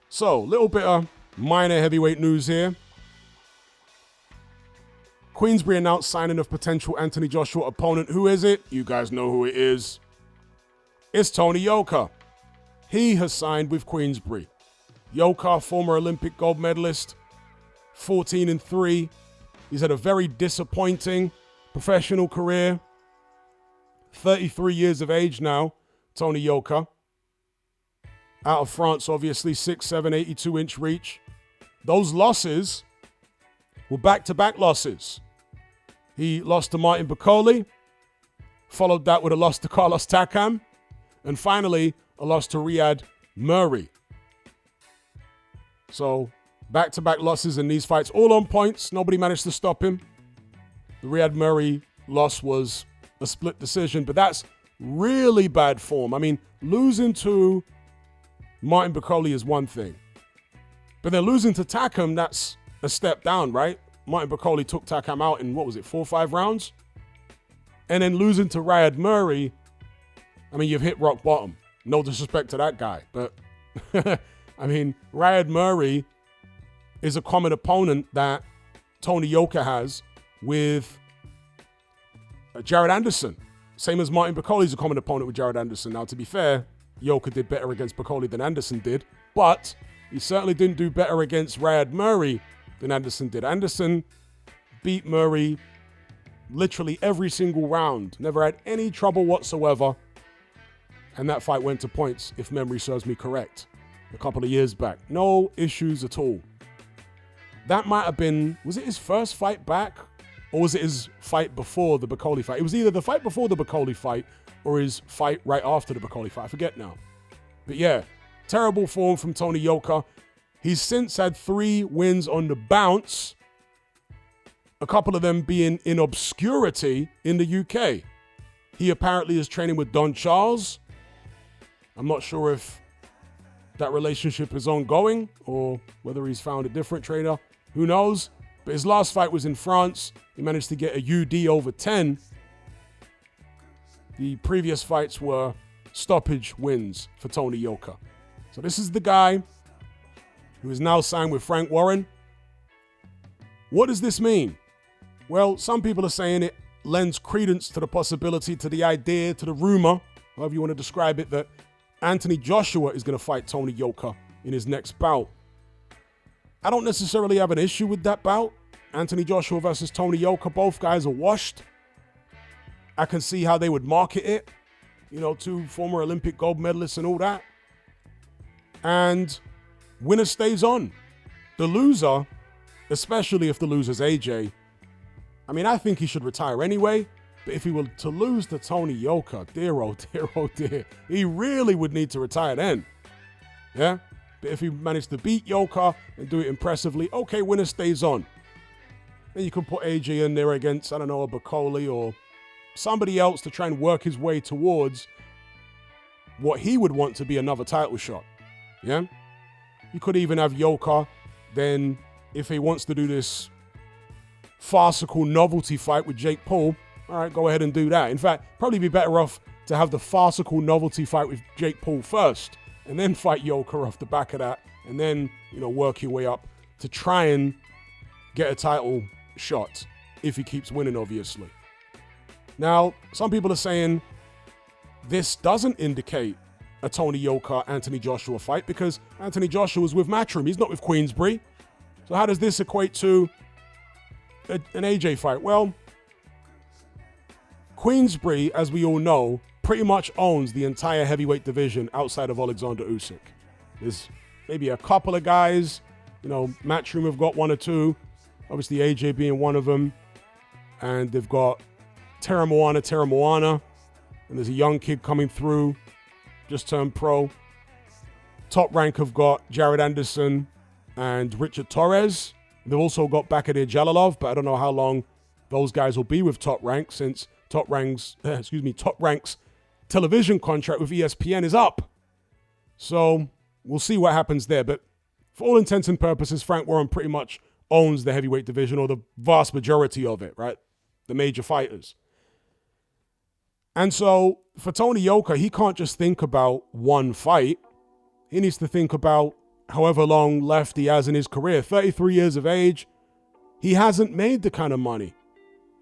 So, little bit of minor heavyweight news here. Queensberry announced signing of potential Anthony Joshua opponent. Who is it? You guys know who it is. It's Tony Yoka. He has signed with Queensberry. Yoka, former Olympic gold medalist, 14-3. He's had a very disappointing professional career. 33 years of age now, Tony Yoka. Out of France, obviously, 6'7", 82-inch reach. Those losses were back-to-back losses. He lost to Martin Bakole, followed that with a loss to Carlos Takam, and finally, a loss to Riyad Murray. So, back-to-back losses in these fights, all on points. Nobody managed to stop him. The Riyad Murray loss was a split decision, but that's really bad form. I mean, losing to Martin Bakole is one thing. But then losing to Takam, that's a step down, right? Martin Bakole took Takam out in, 4 or 5 rounds? And then losing to Riyad Murray, I mean, you've hit rock bottom. No disrespect to that guy, but I mean, Riyad Murray is a common opponent that Tony Yoka has with Jared Anderson. Same as Martin Bakole is a common opponent with Jared Anderson. Now, to be fair, Yoka did better against Bakole than Anderson did, but he certainly didn't do better against Riyad Murray than Anderson did. Anderson beat Murray literally every single round. Never had any trouble whatsoever. And that fight went to points, if memory serves me correct, a couple of years back. No issues at all. That might have been, was it his first fight back? Or was it his fight before the Bakole fight? It was either the fight before the Bakole fight or his fight right after the Bakole fight. I forget now. But yeah, terrible form from Tony Yoka. He's since had 3 wins on the bounce, a couple of them being in obscurity in the UK. He apparently is training with Don Charles. I'm not sure if that relationship is ongoing or whether he's found a different trainer. Who knows? But his last fight was in France. He managed to get a UD over 10. The previous fights were stoppage wins for Tony Yoka. So this is the guy who is now signed with Frank Warren. What does this mean? Well, some people are saying it lends credence to the possibility, to the idea, to the rumor, however you want to describe it, that Anthony Joshua is going to fight Tony Yoka in his next bout. I don't necessarily have an issue with that bout. Anthony Joshua versus Tony Yoka, both guys are washed. I can see how they would market it. 2 former Olympic gold medalists and all that. And winner stays on. The loser, especially if the loser's AJ, I mean, I think he should retire anyway. But if he were to lose to Tony Yoka, dear, oh dear, he really would need to retire then. Yeah? But if he managed to beat Yoka and do it impressively, okay, winner stays on. Then you can put AJ in there against, I don't know, a Bakole or somebody else to try and work his way towards what he would want to be another title shot. Yeah? You could even have Yoka, then if he wants to do this farcical novelty fight with Jake Paul, all right, go ahead and do that. In fact, probably be better off to have the farcical novelty fight with Jake Paul first and then fight Yoka off the back of that and then, work your way up to try and get a title shot if he keeps winning, obviously. Now, some people are saying this doesn't indicate a Tony Yoka, Anthony Joshua fight because Anthony Joshua is with Matchroom. He's not with Queensberry. So how does this equate to an AJ fight? Well, Queensberry, as we all know, pretty much owns the entire heavyweight division outside of Oleksandr Usyk. There's maybe a couple of guys, Matchroom have got 1 or 2, obviously AJ being one of them, and they've got Terra Moana, and there's a young kid coming through, just turned pro. Top Rank have got Jared Anderson and Richard Torres. They've also got Bakadir Jalalov, but I don't know how long those guys will be with Top Rank since Top Rank's television contract with ESPN is up. So we'll see what happens there. But for all intents and purposes, Frank Warren pretty much owns the heavyweight division, or the vast majority of it, right? The major fighters. And so for Tony Yoka, he can't just think about one fight. He needs to think about however long left he has in his career, 33 years of age, he hasn't made the kind of money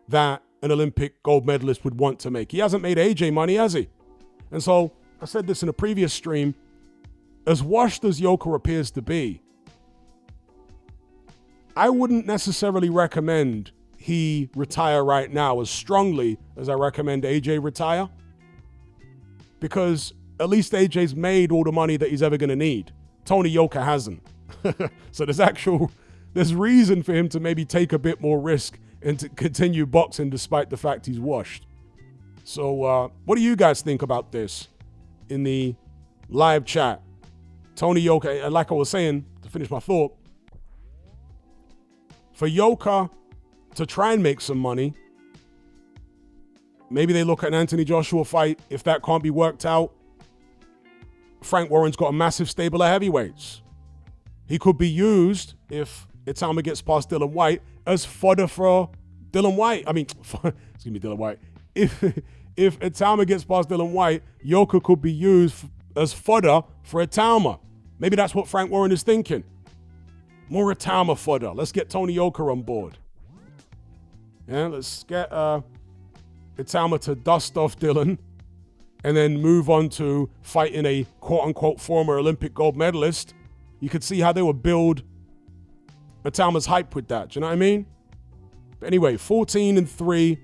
that an Olympic gold medalist would want to make. He hasn't made AJ money, has he? And so, I said this in a previous stream, as washed as Yoka appears to be, I wouldn't necessarily recommend he retire right now as strongly as I recommend AJ retire. Because at least AJ's made all the money that he's ever going to need. Tony Yoka hasn't. So there's reason for him to maybe take a bit more risk and to continue boxing despite the fact he's washed. So what do you guys think about this in the live chat? Tony Yoka, like I was saying, to finish my thought, for Yoka to try and make some money, maybe they look at an Anthony Joshua fight. If that can't be worked out, Frank Warren's got a massive stable of heavyweights. He could be used, if Itama gets past Dylan White, as fodder for Dylan White. Dylan White. If Itama gets past Dylan White, Yoka could be used as fodder for Itama. Maybe that's what Frank Warren is thinking. More Itama fodder. Let's get Tony Yoka on board. Yeah, let's get Itama to dust off Dylan and then move on to fighting a quote-unquote former Olympic gold medalist. You could see how they would build Itama's hype with that. Do you know what I mean? But anyway, 14-3,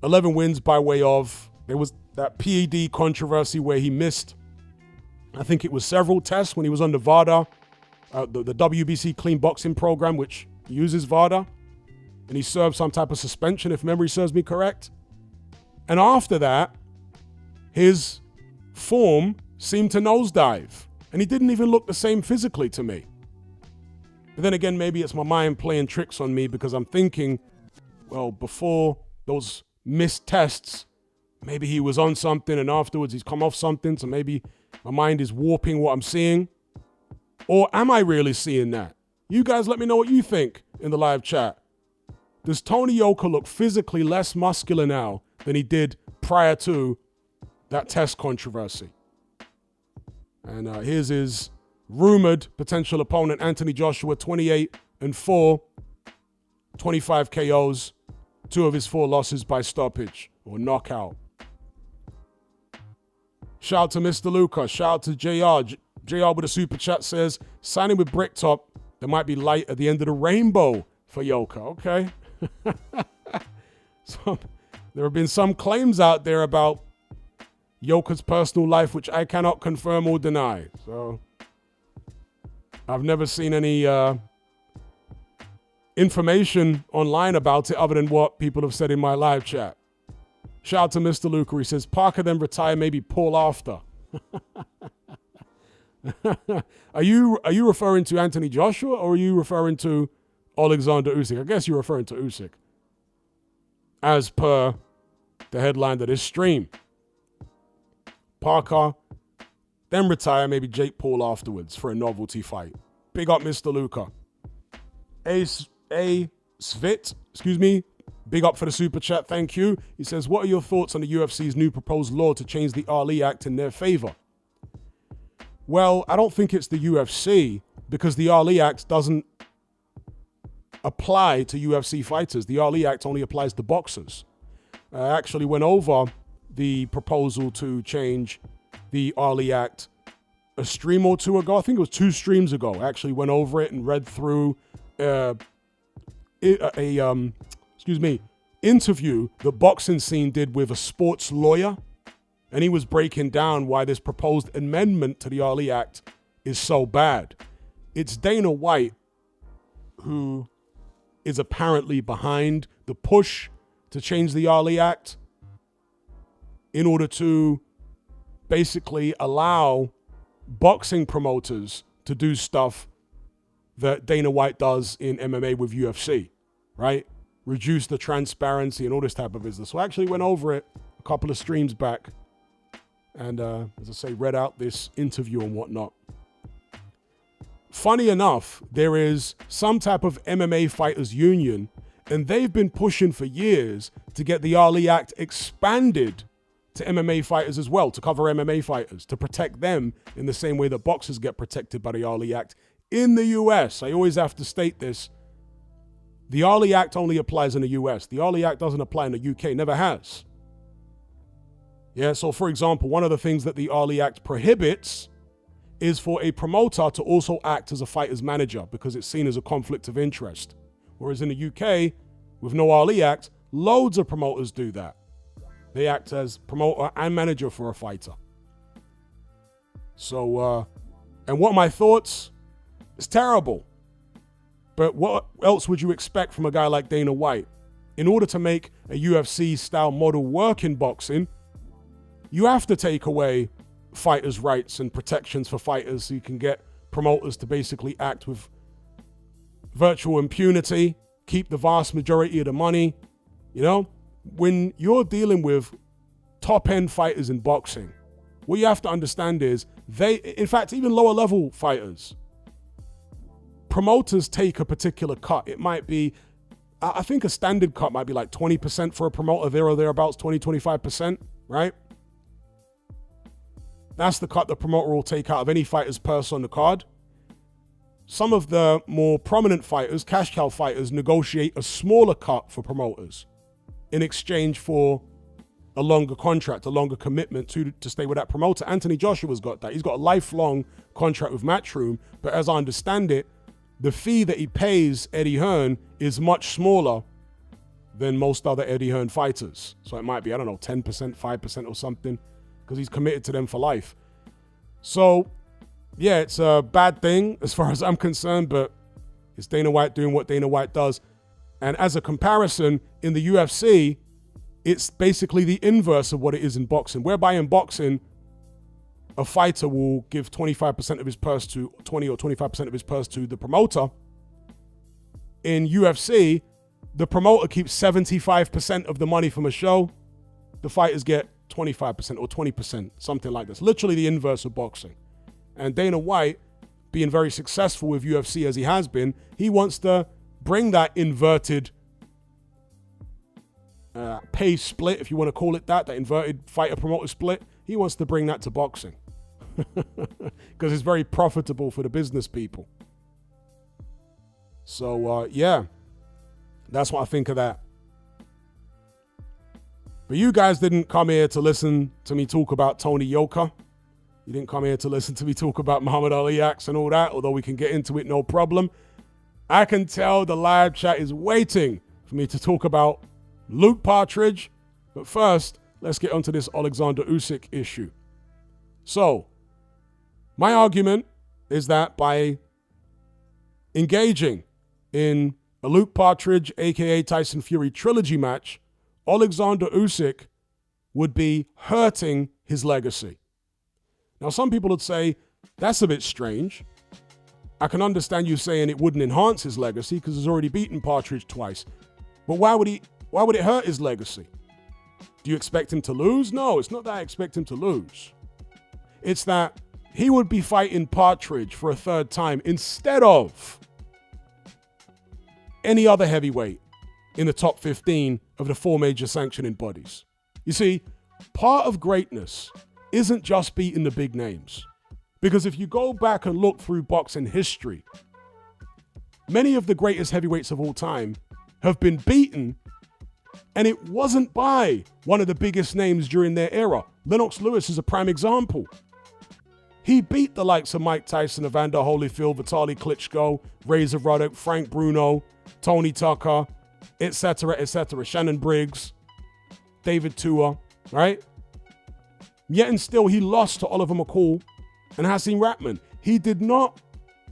11 wins by way of, there was that PED controversy where he missed, I think it was several tests when he was under VADA, the WBC clean boxing program, which uses VADA. And he served some type of suspension, if memory serves me correct. And after that, his form seemed to nosedive. And he didn't even look the same physically to me. But then again, maybe it's my mind playing tricks on me because I'm thinking, well, before those missed tests, maybe he was on something and afterwards he's come off something. So maybe my mind is warping what I'm seeing. Or am I really seeing that? You guys let me know what you think in the live chat. Does Tony Yoka look physically less muscular now than he did prior to that test controversy? And here's his rumored potential opponent, Anthony Joshua, 28-4, 25 KOs, 2 of his 4 losses by stoppage or knockout. Shout out to Mr. Luca. Shout out to JR. JR with a super chat says, signing with Bricktop, there might be light at the end of the rainbow for Yoka. Okay. So there have been some claims out there about Yoka's personal life, which I cannot confirm or deny. So I've never seen any information online about it other than what people have said in my live chat. Shout out to Mr. Luca. He says, Parker then retire, maybe pull after. Are you referring to Anthony Joshua or are you referring to Oleksandr Usyk? I guess you're referring to Usyk, as per the headline of this stream. Parker, then retire, maybe Jake Paul afterwards for a novelty fight. Big up Mr. Luca. A Svit, big up for the super chat, thank you. He says, what are your thoughts on the UFC's new proposed law to change the Ali Act in their favor? Well, I don't think it's the UFC because the Ali Act doesn't apply to UFC fighters. The Ali Act only applies to boxers. I actually went over the proposal to change the Ali Act a stream or 2 ago. I think it was 2 streams ago. I actually went over it and read through interview the boxing scene did with a sports lawyer. And he was breaking down why this proposed amendment to the Ali Act is so bad. It's Dana White who is apparently behind the push to change the Ali Act in order to basically allow boxing promoters to do stuff that Dana White does in MMA with UFC, right? Reduce the transparency and all this type of business. So I actually went over it a couple of streams back and, as I say, read out this interview and whatnot. Funny enough, there is some type of MMA fighters union, and they've been pushing for years to get the Ali Act expanded to MMA fighters as well, to cover MMA fighters, to protect them in the same way that boxers get protected by the Ali Act. In the US, I always have to state this, the Ali Act only applies in the US. The Ali Act doesn't apply in the UK, never has. Yeah, so for example, one of the things that the Ali Act prohibits is for a promoter to also act as a fighter's manager because it's seen as a conflict of interest. Whereas in the UK, with no Ali Act, loads of promoters do that. They act as promoter and manager for a fighter. So, and what are my thoughts? It's terrible. But what else would you expect from a guy like Dana White? In order to make a UFC-style model work in boxing, you have to take away fighters' rights and protections for fighters so you can get promoters to basically act with virtual impunity, keep the vast majority of the money. You know, when you're dealing with top-end fighters in boxing, what you have to understand is in fact, even lower-level fighters, promoters take a particular cut. It might be, I think a standard cut might be like 20% for a promoter, there or thereabouts, 25%, right? That's the cut the promoter will take out of any fighter's purse on the card. Some of the more prominent fighters, cash cow fighters, negotiate a smaller cut for promoters in exchange for a longer contract, a longer commitment to stay with that promoter. Anthony Joshua's got that. He's got a lifelong contract with Matchroom, but as I understand it, the fee that he pays Eddie Hearn is much smaller than most other Eddie Hearn fighters. So it might be, I don't know, 10%, 5% or something, because he's committed to them for life. So, yeah, it's a bad thing as far as I'm concerned, but it's Dana White doing what Dana White does. And as a comparison, in the UFC, it's basically the inverse of what it is in boxing, whereby in boxing, a fighter will give 25% of his purse to 20 or 25% of his purse to the promoter. In UFC, the promoter keeps 75% of the money from a show. The fighters get 25% or 20%, something like this. Literally the inverse of boxing. And Dana White, being very successful with UFC as he has been, he wants to bring that inverted pay split, if you want to call it that inverted fighter-promoter split. He wants to bring that to boxing because it's very profitable for the business people. So, yeah, that's what I think of that. But you guys didn't come here to listen to me talk about Tony Yoka. You didn't come here to listen to me talk about Muhammad Ali acts and all that, although we can get into it, no problem. I can tell the live chat is waiting for me to talk about Luke Partridge. But first, let's get onto this Oleksandr Usyk issue. So, my argument is that by engaging in a Luke Partridge, aka Tyson Fury trilogy match, Oleksandr Usyk would be hurting his legacy. Now, some people would say, that's a bit strange. I can understand you saying it wouldn't enhance his legacy because he's already beaten Partridge twice. But why would it hurt his legacy? Do you expect him to lose? No, it's not that I expect him to lose. It's that he would be fighting Partridge for a third time instead of any other heavyweight in the top 15 of the 4 major sanctioning bodies. You see, part of greatness isn't just beating the big names. Because if you go back and look through boxing history, many of the greatest heavyweights of all time have been beaten, and it wasn't by one of the biggest names during their era. Lennox Lewis is a prime example. He beat the likes of Mike Tyson, Evander Holyfield, Vitaly Klitschko, Razor Ruddock, Frank Bruno, Tony Tucker, etc., Shannon Briggs, David Tua, right? Yet and still, he lost to Oliver McCall and Hasim Ratman. He did not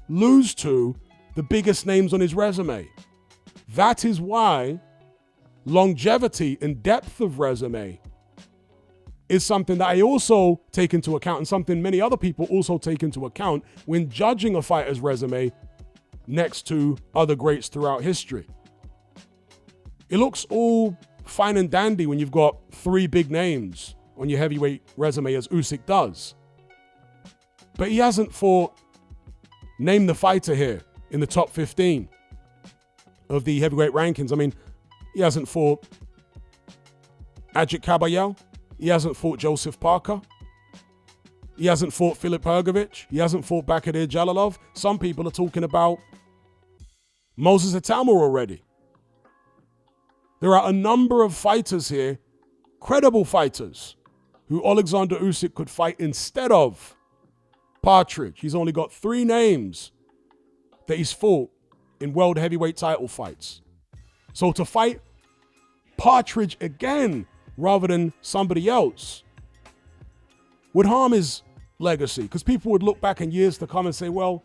lose to the biggest names on his resume. That is why longevity and depth of resume is something that I also take into account, and something many other people also take into account when judging a fighter's resume next to other greats throughout history. It looks all fine and dandy when you've got 3 big names on your heavyweight resume, as Usyk does. But he hasn't fought, name the fighter here, in the top 15 of the heavyweight rankings. I mean, he hasn't fought Ajit Kabayel. He hasn't fought Joseph Parker. He hasn't fought Filip Hrgović. He hasn't fought Bakadir Jalilov. Some people are talking about Moses Itamar already. There are a number of fighters here, credible fighters, who Oleksandr Usyk could fight instead of Partridge. He's only got 3 names that he's fought in world heavyweight title fights. So to fight Partridge again rather than somebody else would harm his legacy, because people would look back in years to come and say, well,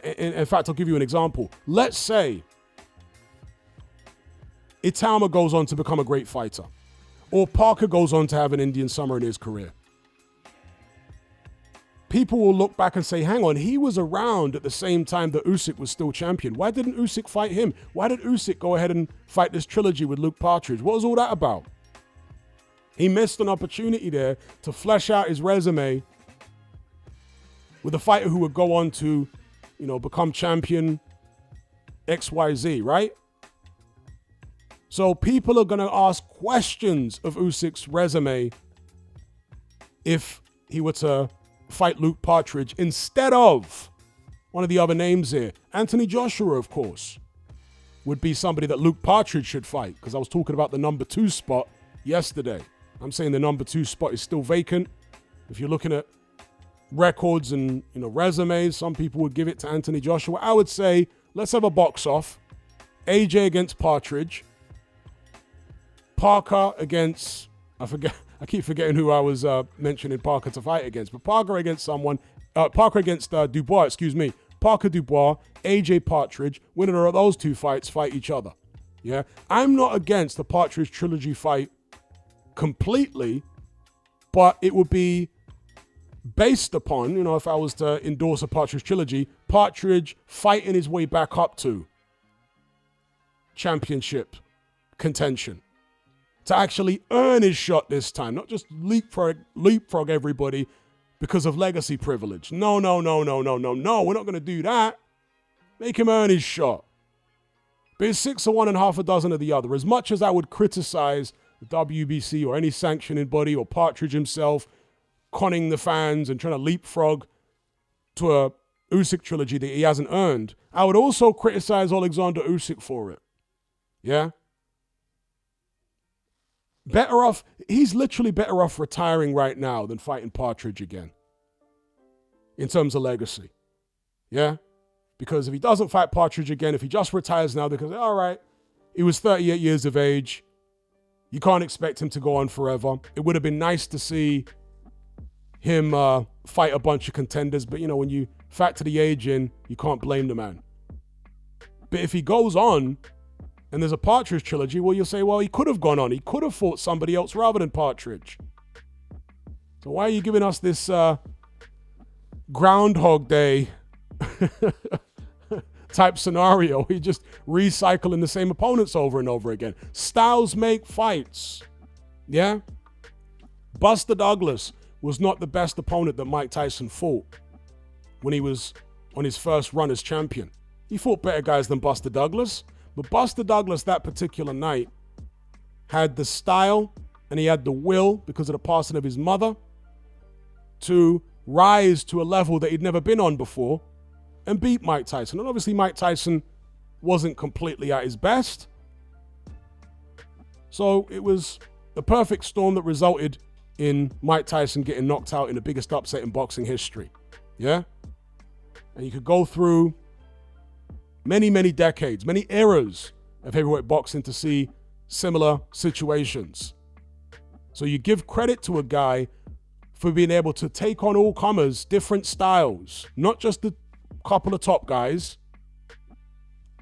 in fact, I'll give you an example. Let's say Itamar goes on to become a great fighter, or Parker goes on to have an Indian summer in his career. People will look back and say, hang on, he was around at the same time that Usyk was still champion. Why didn't Usyk fight him? Why did Usyk go ahead and fight this trilogy with Luke Partridge? What was all that about? He missed an opportunity there to flesh out his resume with a fighter who would go on to, become champion XYZ, right? So people are going to ask questions of Usyk's resume if he were to fight Luke Partridge instead of one of the other names here. Anthony Joshua, of course, would be somebody that Luke Partridge should fight, because I was talking about the number 2 spot yesterday. I'm saying the number 2 spot is still vacant. If you're looking at records and resumes, some people would give it to Anthony Joshua. I would say let's have a box off. AJ against Partridge. Parker against, I keep forgetting who I was mentioning Parker to fight against, but Parker against Dubois, Parker Dubois, AJ Partridge. Winner of those 2 fights fight each other. Yeah, I'm not against the Partridge trilogy fight completely, but it would be based upon, if I was to endorse a Partridge trilogy, Partridge fighting his way back up to championship contention, to actually earn his shot this time, not just leapfrog everybody because of legacy privilege. No, we're not going to do that. Make him earn his shot. But it's 6 of one and half a dozen of the other. As much as I would criticize the WBC or any sanctioning body or Partridge himself conning the fans and trying to leapfrog to a Usyk trilogy that he hasn't earned, I would also criticize Oleksandr Usyk for it. Yeah? He's literally better off retiring right now than fighting Partridge again in terms of legacy. Yeah? Because if he doesn't fight Partridge again, if he just retires now because, all right, he was 38 years of age, you can't expect him to go on forever. It would have been nice to see him fight a bunch of contenders, but when you factor the age in, you can't blame the man. But if he goes on and there's a Partridge trilogy, well, you'll say, well, he could have gone on. He could have fought somebody else rather than Partridge. So why are you giving us this Groundhog Day type scenario? He just recycling the same opponents over and over again. Styles make fights. Yeah? Buster Douglas was not the best opponent that Mike Tyson fought when he was on his first run as champion. He fought better guys than Buster Douglas, but Buster Douglas that particular night had the style and he had the will, because of the passing of his mother, to rise to a level that he'd never been on before and beat Mike Tyson. And obviously Mike Tyson wasn't completely at his best. So it was the perfect storm that resulted in Mike Tyson getting knocked out in the biggest upset in boxing history. Yeah? And you could go through many, many decades, many eras of heavyweight boxing to see similar situations. So you give credit to a guy for being able to take on all comers, different styles, not just the couple of top guys,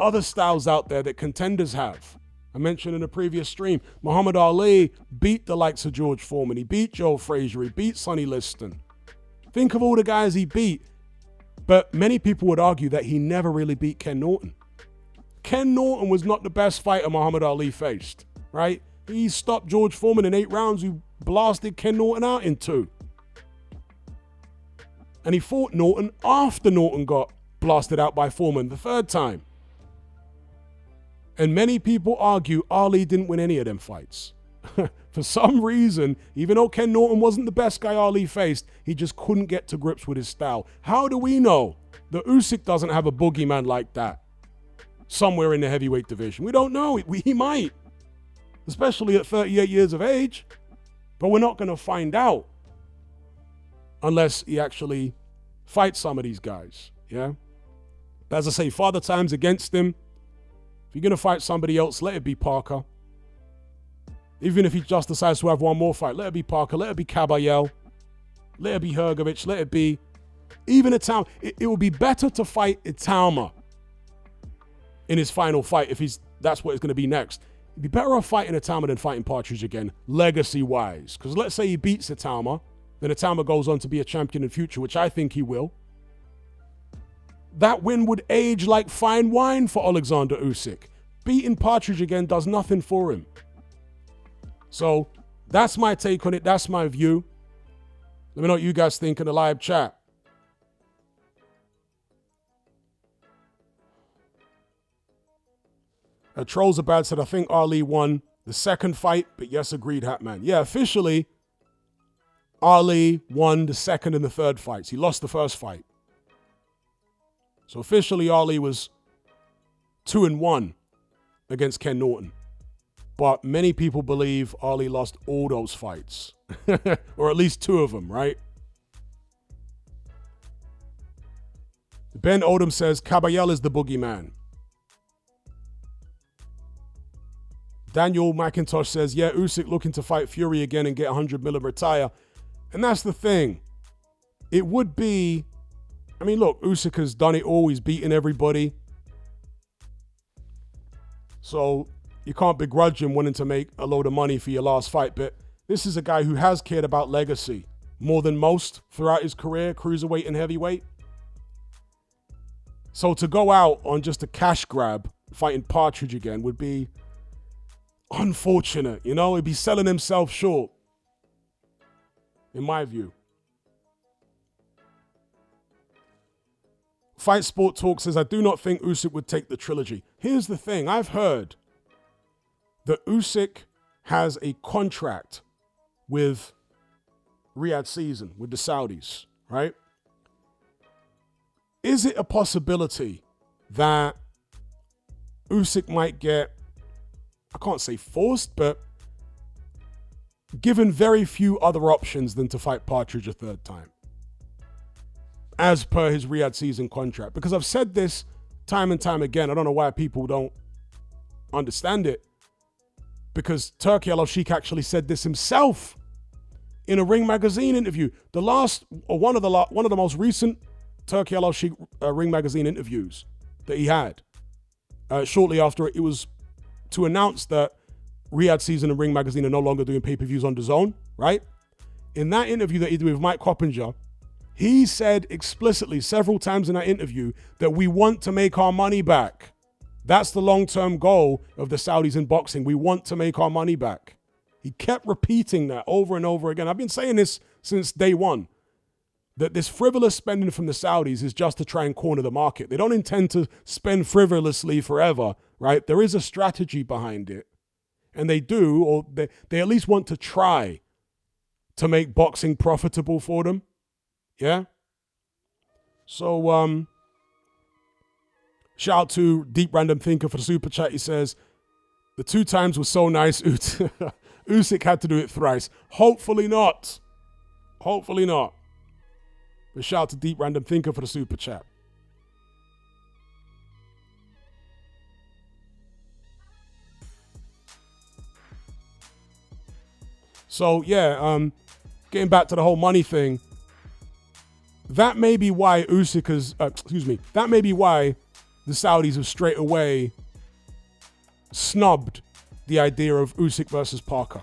other styles out there that contenders have. I mentioned in a previous stream, Muhammad Ali beat the likes of George Foreman. He beat Joe Frazier. He beat Sonny Liston. Think of all the guys he beat. But many people would argue that he never really beat Ken Norton. Ken Norton was not the best fighter Muhammad Ali faced, right? He stopped George Foreman in 8 rounds, who blasted Ken Norton out in 2. And he fought Norton after Norton got blasted out by Foreman the 3rd time. And many people argue Ali didn't win any of them fights. For some reason, even though Ken Norton wasn't the best guy Ali faced, he just couldn't get to grips with his style. How do we know that Usyk doesn't have a boogeyman like that somewhere in the heavyweight division? We don't know. He might, especially at 38 years of age. But we're not going to find out unless he actually fights some of these guys, yeah? But as I say, Father Time's against him. If you're going to fight somebody else, let it be Parker. Even if he just decides to have one more fight, let it be Parker, let it be Caballel, let it be Hrgovic, let it be even Itama. It would be better to fight Itama in his final fight if that's what it's going to be next. It'd be better off fighting Itama than fighting Partridge again, legacy-wise. Because let's say he beats Itama, then Itama goes on to be a champion in future, which I think he will. That win would age like fine wine for Oleksandr Usyk. Beating Partridge again does nothing for him. So that's my take on it. That's my view. Let me know what you guys think in the live chat. Trolls Abad said, I think Ali won the second fight, but yes, agreed, Hatman. Yeah, officially, Ali won the second and the third fights. He lost the first fight. So officially, Ali was 2-1 against Ken Norton. But many people believe Ali lost all those fights. Or at least 2 of them, right? Ben Odom says, Caballel is the boogeyman. Daniel McIntosh says, yeah, Usyk looking to fight Fury again and get 100 mil and retire. And that's the thing. It would be, I mean, look, Usyk has done it all. He's beaten everybody. So you can't begrudge him wanting to make a load of money for your last fight. But this is a guy who has cared about legacy more than most throughout his career, cruiserweight and heavyweight. So to go out on just a cash grab, fighting Partridge again, would be unfortunate. You know, he'd be selling himself short, in my view. Fight Sport Talk says, I do not think Usyk would take the trilogy. Here's the thing. I've heard that Usyk has a contract with Riyadh Season, with the Saudis, right? Is it a possibility that Usyk might get, I can't say forced, but given very few other options than to fight Partridge a third time, as per his Riyadh Season contract? Because I've said this time and time again. I don't know why people don't understand it. Because Turki Al-Sheikh actually said this himself in a Ring Magazine interview. One of the most recent Turki Al-Sheikh Ring Magazine interviews that he had. Shortly after it was to announce that Riyadh Season and Ring Magazine are no longer doing pay-per-views on DAZN, right? In that interview that he did with Mike Coppinger, he said explicitly several times in that interview that we want to make our money back. That's the long-term goal of the Saudis in boxing. We want to make our money back. He kept repeating that over and over again. I've been saying this since day one, that this frivolous spending from the Saudis is just to try and corner the market. They don't intend to spend frivolously forever, right? There is a strategy behind it. And they do, or they at least want to try to make boxing profitable for them. Yeah? So, shout out to Deep Random Thinker for the super chat. He says, the 2 times was so nice. Usyk had to do it thrice. Hopefully not. Hopefully not. But shout out to Deep Random Thinker for the super chat. So, yeah, getting back to the whole money thing, that may be why Usyk is, that may be why the Saudis have straight away snubbed the idea of Usyk versus Parker.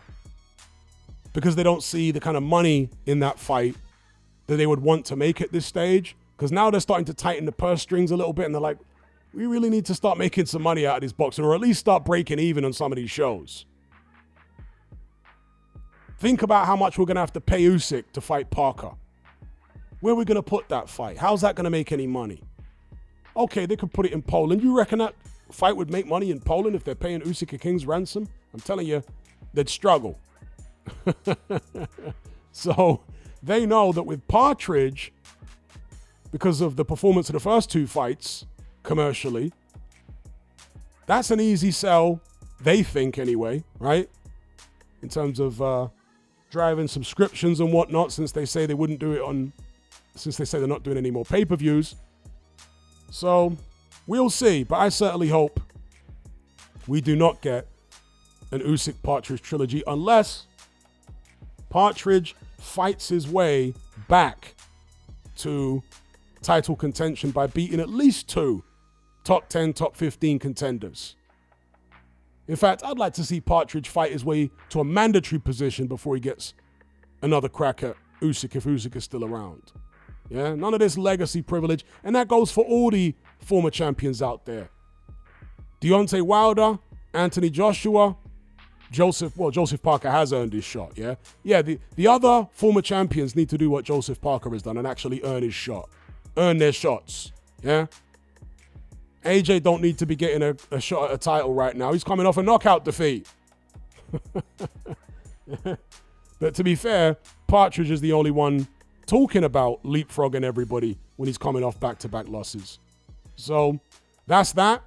Because they don't see the kind of money in that fight that they would want to make at this stage. Because now they're starting to tighten the purse strings a little bit, and they're like, we really need to start making some money out of this boxing, or at least start breaking even on some of these shows. Think about how much we're going to have to pay Usyk to fight Parker. Where are we going to put that fight? How's that going to make any money? Okay, they could put it in Poland. You reckon that fight would make money in Poland if they're paying Usyk a king's ransom? I'm telling you, they'd struggle. So they know that with Partridge, because of the performance of the first two fights commercially, that's an easy sell, they think anyway, right? In terms of driving subscriptions and whatnot, since they say they wouldn't do it since they say they're not doing any more pay-per-views. So we'll see, but I certainly hope we do not get an Usyk Partridge trilogy unless Partridge fights his way back to title contention by beating at least two top 10, top 15 contenders. In fact, I'd like to see Partridge fight his way to a mandatory position before he gets another crack at Usyk if Usyk is still around. Yeah, none of this legacy privilege, and that goes for all the former champions out there. Deontay Wilder, Anthony Joshua, Joseph Parker has earned his shot, yeah? Yeah, the other former champions need to do what Joseph Parker has done and actually earn his shot. Earn their shots, yeah? AJ don't need to be getting a shot at a title right now. He's coming off a knockout defeat. But to be fair, Partridge is the only one talking about leapfrogging everybody when he's coming off back-to-back losses. So that's that.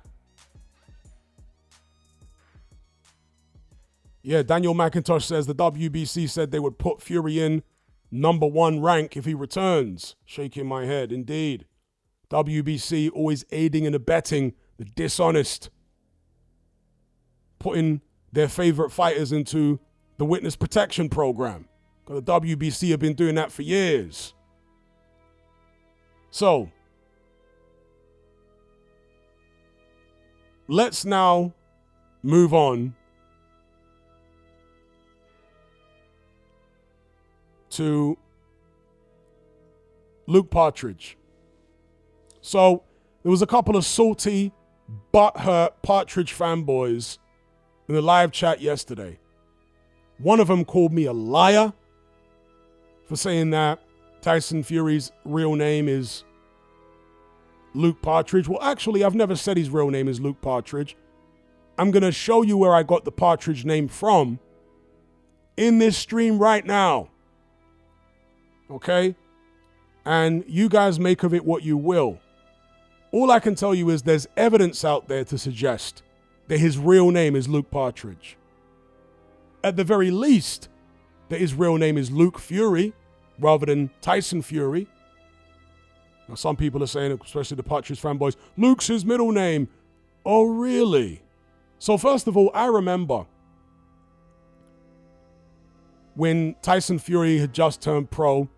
Yeah, Daniel McIntosh says the WBC said they would put Fury in #1 rank if he returns. Shaking my head, indeed. WBC always aiding and abetting the dishonest, putting their favorite fighters into the witness protection program. Because the WBC have been doing that for years. So, let's now move on to Luke Partridge. So, there was a couple of salty, butthurt Partridge fanboys in the live chat yesterday. One of them called me a liar for saying that Tyson Fury's real name is Luke Partridge. Well, actually, I've never said his real name is Luke Partridge. I'm going to show you where I got the Partridge name from in this stream right now. Okay? And you guys make of it what you will. All I can tell you is there's evidence out there to suggest that his real name is Luke Partridge. At the very least, that his real name is Luke Fury rather than Tyson Fury. Now, some people are saying, especially the Partridge fanboys, Luke's his middle name. Oh, really? So first of all, I remember when Tyson Fury had just turned pro,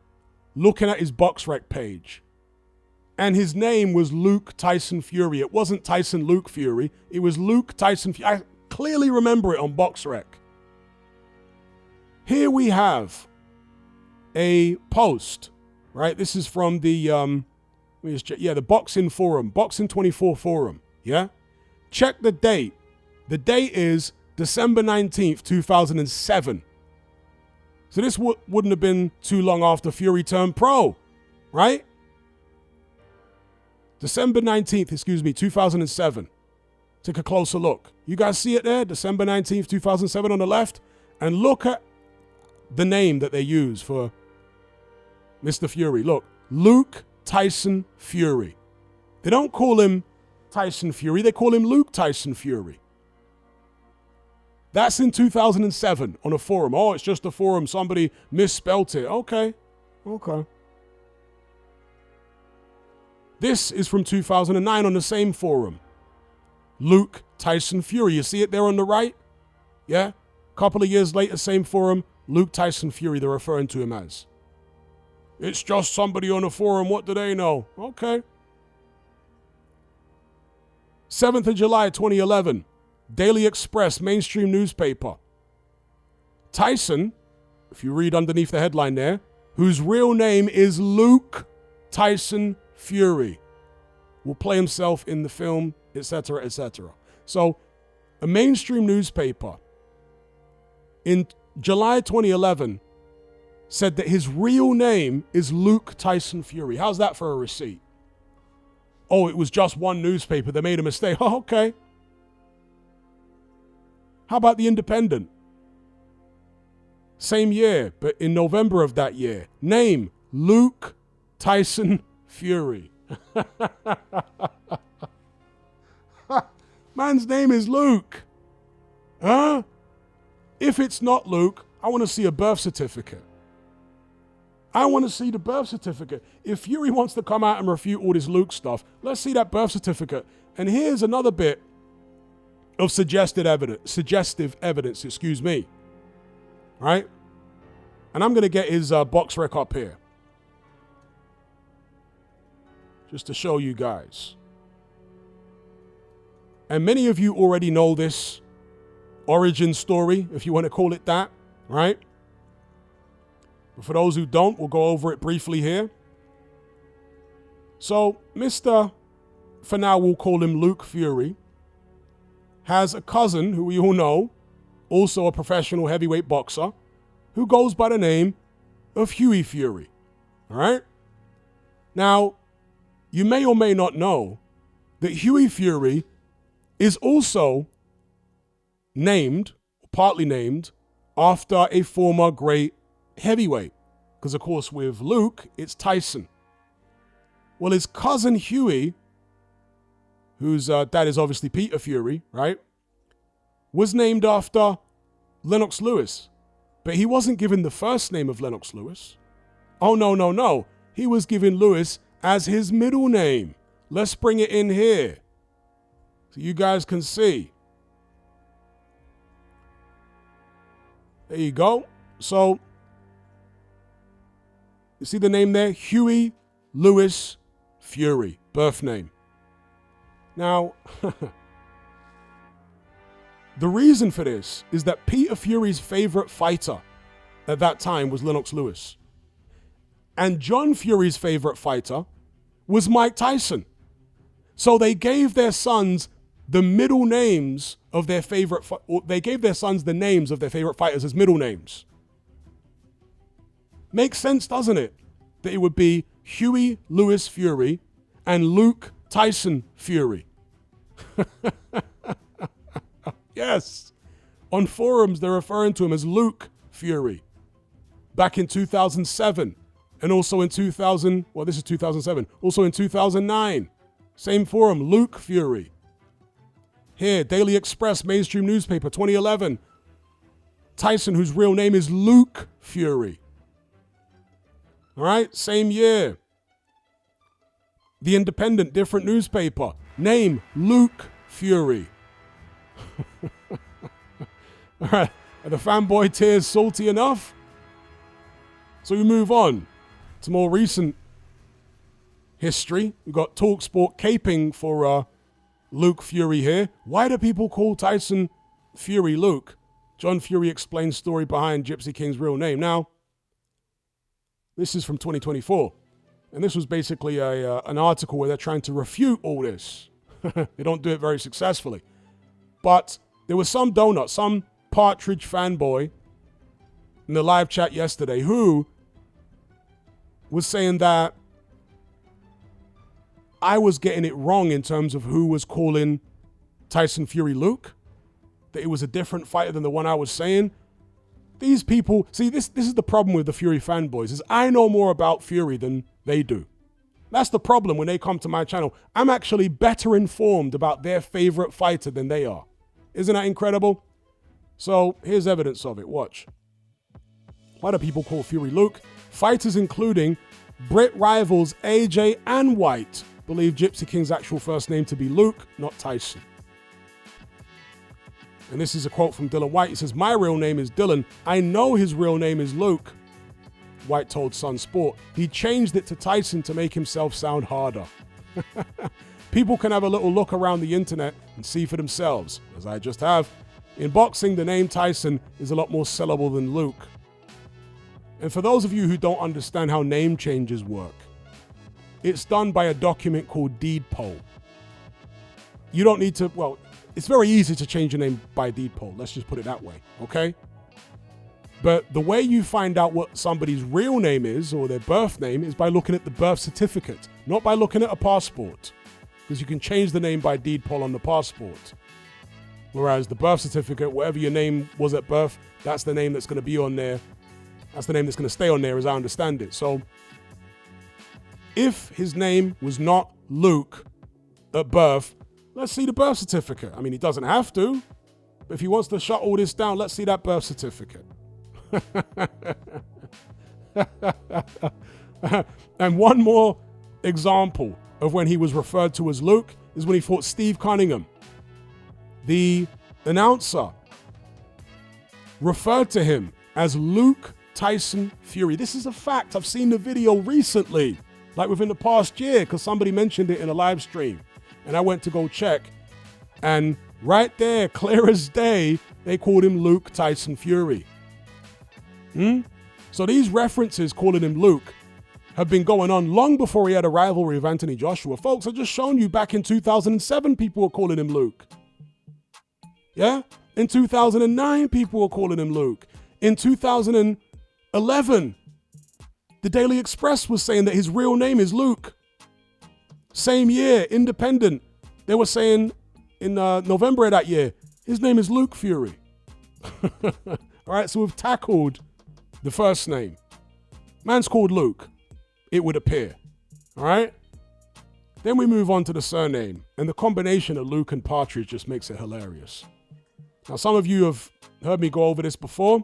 looking at his BoxRec page, and his name was Luke Tyson Fury. It wasn't Tyson Luke Fury. It was Luke Tyson Fury. I clearly remember it on BoxRec. Here we have a post, right? This is from the, the Boxing Forum, Boxing 24 Forum, yeah? Check the date. The date is December 19th, 2007. So this wouldn't have been too long after Fury turned pro, right? December 19th, 2007. Take a closer look. You guys see it there? December 19th, 2007 on the left. And look at the name that they use for Mr. Fury. Look, Luke Tyson Fury. They don't call him Tyson Fury. They call him Luke Tyson Fury. That's in 2007 on a forum. Oh, it's just a forum. Somebody misspelt it. Okay. This is from 2009 on the same forum. Luke Tyson Fury. You see it there on the right? Yeah? A couple of years later, same forum. Luke Tyson Fury, they're referring to him as. It's just somebody on a forum. What do they know? Okay. 7th of July, 2011. Daily Express, mainstream newspaper. Tyson, if you read underneath the headline there, whose real name is Luke Tyson Fury, will play himself in the film, etc., etc. So, a mainstream newspaper in July 2011 said that his real name is Luke Tyson Fury. How's that for a receipt? Oh, it was just one newspaper. They made a mistake. Oh, okay. How about the Independent? Same year, but in November of that year. Name, Luke Tyson Fury. Man's name is Luke. Huh? If it's not Luke, I want to see a birth certificate. I want to see the birth certificate. If Fury wants to come out and refute all this Luke stuff, let's see that birth certificate. And here's another bit of suggestive evidence, excuse me. Right? And I'm going to get his box rec up here. Just to show you guys. And many of you already know this origin story, if you want to call it that, right? But for those who don't, we'll go over it briefly here. So, Mr., for now we'll call him Luke Fury, has a cousin who we all know, also a professional heavyweight boxer, who goes by the name of Hughie Fury. All right? Now, you may or may not know that Hughie Fury is also named, partly named, after a former great heavyweight. Because, of course, with Luke, it's Tyson. Well, his cousin Hughie, whose dad is obviously Peter Fury, right, was named after Lennox Lewis. But he wasn't given the first name of Lennox Lewis. Oh, no. He was given Lewis as his middle name. Let's bring it in here so you guys can see. There you go. So, you see the name there? Hughie Lewis Fury, birth name. Now, the reason for this is that Peter Fury's favorite fighter at that time was Lennox Lewis. And John Fury's favorite fighter was Mike Tyson. So they gave their sons the middle names of their favorite, they gave their sons the names of their favorite fighters as middle names. Makes sense, doesn't it? That it would be Hughie Lewis Fury and Luke Tyson Fury. Yes. On forums, they're referring to him as Luke Fury. Back in 2007. And also in 2000, well, this is 2007. Also in 2009. Same forum, Luke Fury. Here, Daily Express, mainstream newspaper, 2011. Tyson, whose real name is Luke Fury. All right, same year. The Independent, different newspaper. Name, Luke Fury. All right, are the fanboy tears salty enough? So we move on to more recent history. We've got TalkSport caping for Luke Fury here. Why do people call Tyson Fury Luke? John Fury explains story behind Gypsy King's real name. Now, this is from 2024. And this was basically an article where they're trying to refute all this. They don't do it very successfully. But there was some donut, some Partridge fanboy in the live chat yesterday who was saying that I was getting it wrong in terms of who was calling Tyson Fury Luke, that it was a different fighter than the one I was saying. These people, see, this is the problem with the Fury fanboys, is I know more about Fury than they do. That's the problem when they come to my channel. I'm actually better informed about their favorite fighter than they are. Isn't that incredible? So here's evidence of it. Watch. Why do people call Fury Luke? Fighters including Brit rivals AJ and White believe Gypsy King's actual first name to be Luke, not Tyson. And this is a quote from Dylan White. He says, "My real name is Dylan. I know his real name is Luke." White told Sun Sport. He changed it to Tyson to make himself sound harder. People can have a little look around the internet and see for themselves, as I just have. In boxing, the name Tyson is a lot more sellable than Luke. And for those of you who don't understand how name changes work, it's done by a document called deed poll. You don't need to, well, it's very easy to change your name by deed poll. Let's just put it that way, okay? But the way you find out what somebody's real name is or their birth name is by looking at the birth certificate, not by looking at a passport, because you can change the name by deed poll on the passport. Whereas the birth certificate, whatever your name was at birth, that's the name that's going to be on there. That's the name that's going to stay on there as I understand it. So if his name was not Luke at birth, let's see the birth certificate. I mean, he doesn't have to, but if he wants to shut all this down, let's see that birth certificate. And one more example of when he was referred to as Luke is when he fought Steve Cunningham. The announcer referred to him as Luke Tyson Fury. This is a fact. I've seen the video recently, like within the past year, because somebody mentioned it in a live stream. And I went to go check. And right there, clear as day, they called him Luke Tyson Fury. So these references calling him Luke have been going on long before he had a rivalry with Anthony Joshua. Folks, I've just shown you back in 2007, people were calling him Luke. Yeah? In 2009, people were calling him Luke. In 2011, the Daily Express was saying that his real name is Luke. Same year, Independent, they were saying in November of that year, his name is Luke Fury. All right, so we've tackled the first name. Man's called Luke, it would appear. All right? Then we move on to the surname, and the combination of Luke and Partridge just makes it hilarious. Now, some of you have heard me go over this before.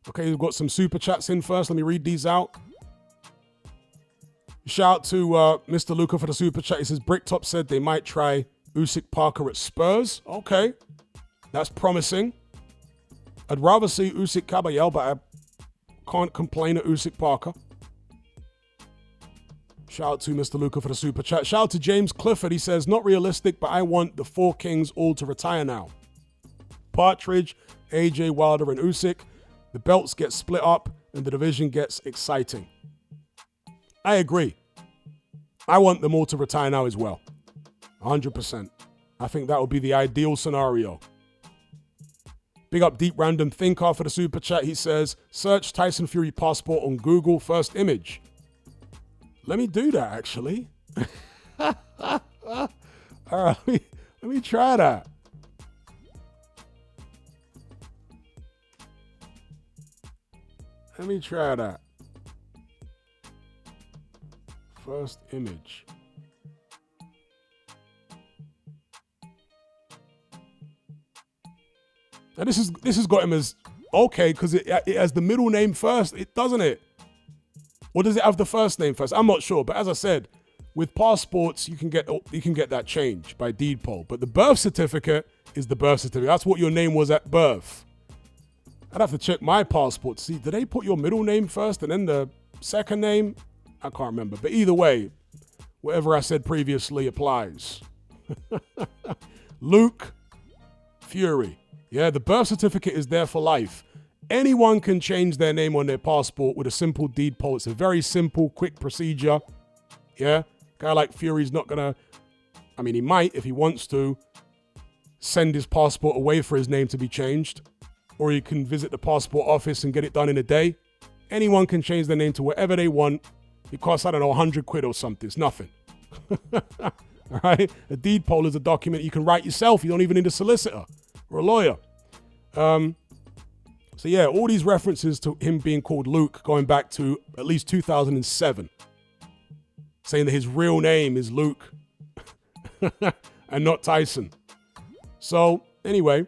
Okay, we've got some super chats in first. Let me read these out. Shout out to Mr. Luca for the super chat. He says, Bricktop said they might try Usyk Parker at Spurs. Okay, that's promising. I'd rather see Usyk Caballero, but I can't complain at Usyk Parker. Shout out to Mr. Luca for the super chat. Shout out to James Clifford. He says, not realistic, but I want the four kings all to retire now. Partridge, AJ, Wilder, and Usyk. The belts get split up and the division gets exciting. I agree. I want them all to retire now as well. 100%. I think that would be the ideal scenario. Big up Deep Random Thinker for the super chat. He says, search Tyson Fury passport on Google, first image. Let me do that, actually. All right, let me try that. Let me try that. First image. Now this has got him as okay because it has the middle name first, doesn't it? Or does it have the first name first? I'm not sure, but as I said, with passports you can get that changed by deed poll. But the birth certificate is the birth certificate. That's what your name was at birth. I'd have to check my passport to see, did they put your middle name first and then the second name? I can't remember. But either way, whatever I said previously applies. Luke Fury. Yeah, the birth certificate is there for life. Anyone can change their name on their passport with a simple deed poll. It's a very simple, quick procedure. Yeah, guy like Fury's not gonna, I mean, he might, if he wants to, send his passport away for his name to be changed. Or you can visit the passport office and get it done in a day. Anyone can change their name to whatever they want. It costs, I don't know, 100 quid or something. It's nothing. All right? A deed poll is a document you can write yourself. You don't even need a solicitor or a lawyer. So yeah, all these references to him being called Luke going back to at least 2007. Saying that his real name is Luke and not Tyson. So anyway,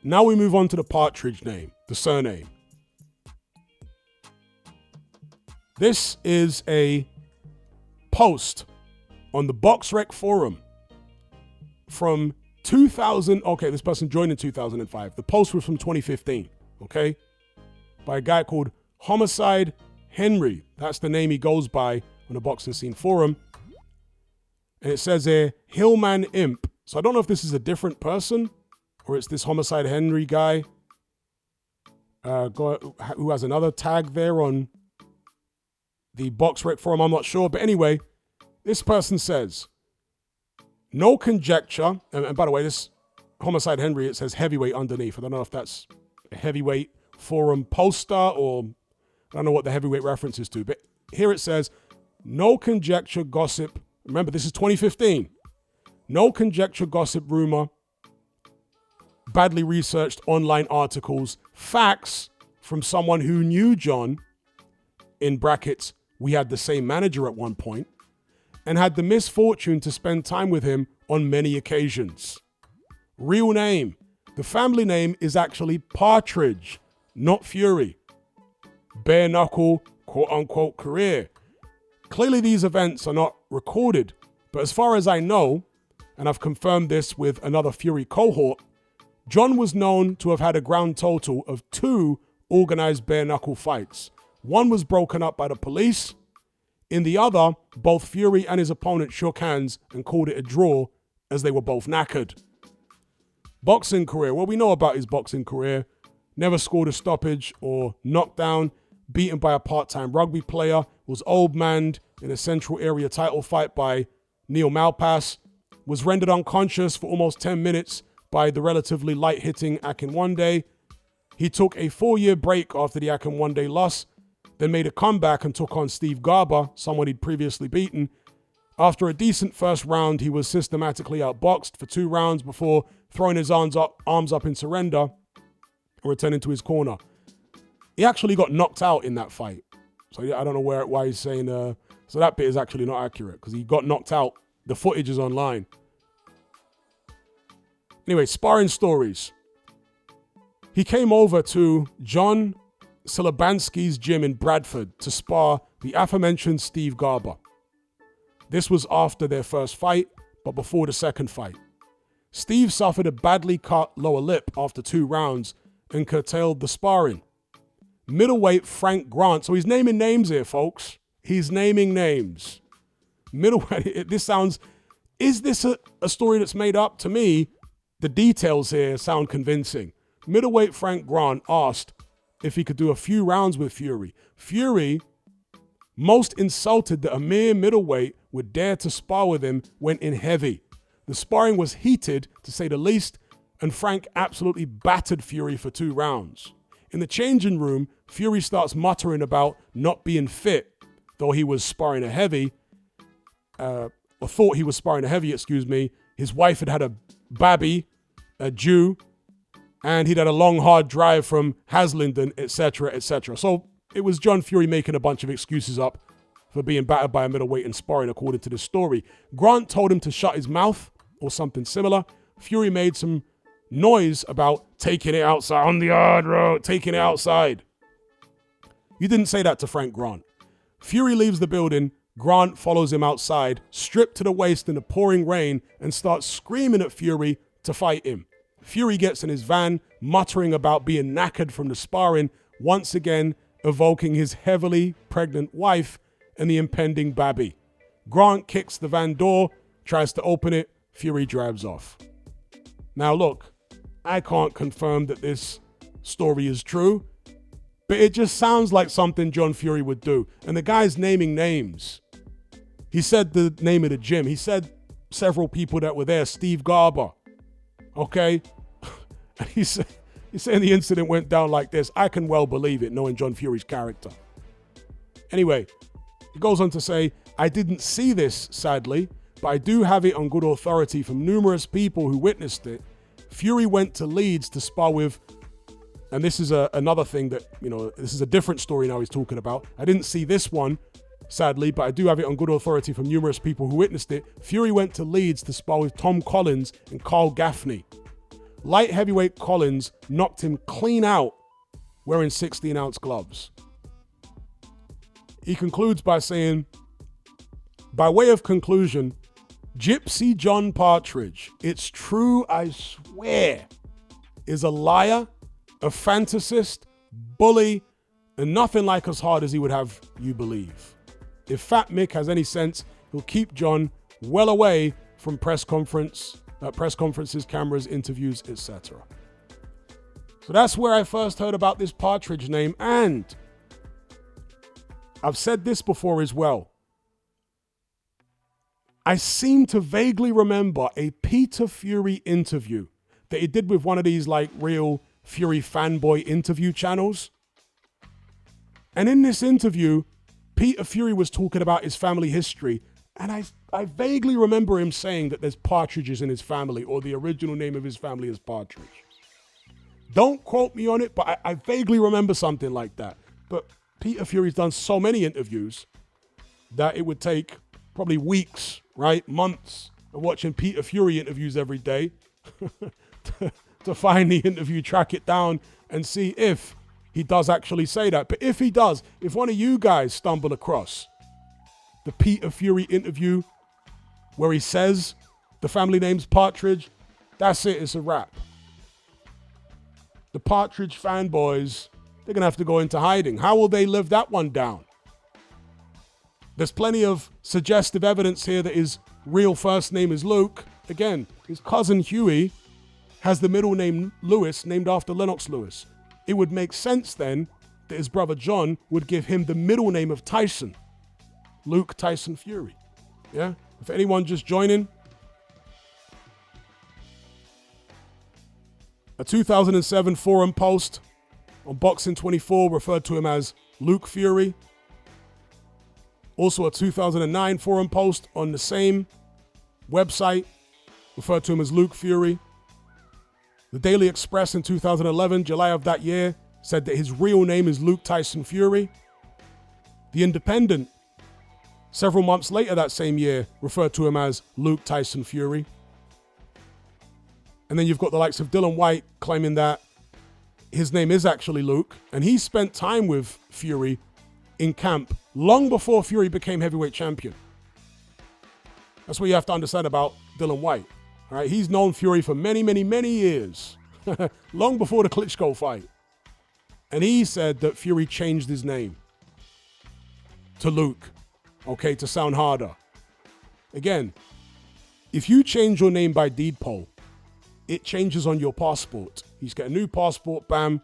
now we move on to the Partridge name, the surname. This is a post on the BoxRec forum from 2000. Okay, this person joined in 2005. The post was from 2015, okay? By a guy called Homicide Henry. That's the name he goes by on the Boxing Scene forum. And it says here, Hillman Imp. So I don't know if this is a different person or it's this Homicide Henry guy who has another tag there on the BoxRec forum. I'm not sure. But anyway, this person says, no conjecture. And by the way, this Homicide Henry, it says heavyweight underneath. I don't know if that's a heavyweight forum poster or I don't know what the heavyweight reference is to. But here it says, no conjecture, gossip. Remember, this is 2015. No conjecture, gossip, rumor, badly researched online articles, facts from someone who knew John, in brackets, we had the same manager at one point, and had the misfortune to spend time with him on many occasions. Real name. The family name is actually Partridge, not Fury. Bare knuckle, quote unquote, career. Clearly these events are not recorded, but as far as I know, and I've confirmed this with another Fury cohort, John was known to have had a grand total of 2 organized bare knuckle fights. One was broken up by the police. In the other, both Fury and his opponent shook hands and called it a draw as they were both knackered. Boxing career. Well, we know about his boxing career. Never scored a stoppage or knockdown. Beaten by a part-time rugby player. Was old-manned in a Central Area title fight by Neil Malpass. Was rendered unconscious for almost 10 minutes by the relatively light-hitting Akinwande. He took a 4-year break after the Akinwande loss, then made a comeback and took on Steve Garber, someone he'd previously beaten. After a decent first round, he was systematically outboxed for 2 rounds before throwing his arms up in surrender and returning to his corner. He actually got knocked out in that fight. So I don't know why he's saying... so that bit is actually not accurate because he got knocked out. The footage is online. Anyway, sparring stories. He came over to John Silabansky's gym in Bradford to spar the aforementioned Steve Garber. This was after their first fight, but before the second fight. Steve suffered a badly cut lower lip after 2 rounds and curtailed the sparring. Middleweight Frank Grant, so he's naming names here, folks. He's naming names. Middleweight, is this a story that's made up? To me, the details here sound convincing. Middleweight Frank Grant asked if he could do a few rounds with Fury. Fury, most insulted that a mere middleweight would dare to spar with him, went in heavy. The sparring was heated, to say the least, and Frank absolutely battered Fury for 2 rounds. In the changing room, Fury starts muttering about not being fit, though he was sparring a heavy, or thought he was sparring a heavy, His wife had a babby, a Jew, and he'd had a long, hard drive from Haslingden, etc., etc. So it was John Fury making a bunch of excuses up for being battered by a middleweight in sparring, according to this story. Grant told him to shut his mouth, or something similar. Fury made some noise about taking it outside, on the hard road, taking it outside. You didn't say that to Frank Grant. Fury leaves the building. Grant follows him outside, stripped to the waist in the pouring rain, and starts screaming at Fury to fight him. Fury gets in his van, muttering about being knackered from the sparring, once again evoking his heavily pregnant wife and the impending babby. Grant kicks the van door, tries to open it. Fury drives off. Now look, I can't confirm that this story is true, but it just sounds like something John Fury would do. And the guy's naming names. He said the name of the gym. He said several people that were there. Steve Garber. Okay? And he's saying the incident went down like this. I can well believe it, knowing John Fury's character. Anyway, he goes on to say, I didn't see this, sadly, but I do have it on good authority from numerous people who witnessed it. Fury went to Leeds to spar with, and this is another thing that, this is a different story now he's talking about. I didn't see this one, sadly, but I do have it on good authority from numerous people who witnessed it. Fury went to Leeds to spar with Tom Collins and Carl Gaffney. Light heavyweight Collins knocked him clean out wearing 16-ounce gloves. He concludes by saying, by way of conclusion, Gypsy John Partridge, it's true, I swear, is a liar, a fantasist, bully, and nothing like as hard as he would have you believe. If Fat Mick has any sense, he'll keep John well away from press conferences, cameras, interviews, etc. So that's where I first heard about this Partridge name, and I've said this before as well. I seem to vaguely remember a Peter Fury interview that he did with one of these real Fury fanboy interview channels. And in this interview, Peter Fury was talking about his family history And I vaguely remember him saying that there's partridges in his family, or the original name of his family is Partridge. Don't quote me on it, but I vaguely remember something like that. But Peter Fury's done so many interviews that it would take probably weeks, right? Months of watching Peter Fury interviews every day to find the interview, track it down, and see if he does actually say that. But if he does, if one of you guys stumble across the Peter Fury interview where he says the family name's Partridge, that's it, it's a wrap. The Partridge fanboys, they're going to have to go into hiding. How will they live that one down? There's plenty of suggestive evidence here that his real first name is Luke. Again, his cousin Huey has the middle name Lewis, named after Lennox Lewis. It would make sense then that his brother John would give him the middle name of Tyson. Luke Tyson Fury. Yeah? If anyone just joining, a 2007 forum post on Boxing 24 referred to him as Luke Fury. Also a 2009 forum post on the same website referred to him as Luke Fury. The Daily Express in 2011, July of that year, said that his real name is Luke Tyson Fury. The Independent, several months later that same year, referred to him as Luke Tyson Fury. And then you've got the likes of Dylan White claiming that his name is actually Luke, and he spent time with Fury in camp long before Fury became heavyweight champion. That's what you have to understand about Dylan White. All right, he's known Fury for many, many, many years, long before the Klitschko fight. And he said that Fury changed his name to Luke, okay, to sound harder. Again, if you change your name by deed poll, it changes on your passport. You get a new passport, bam,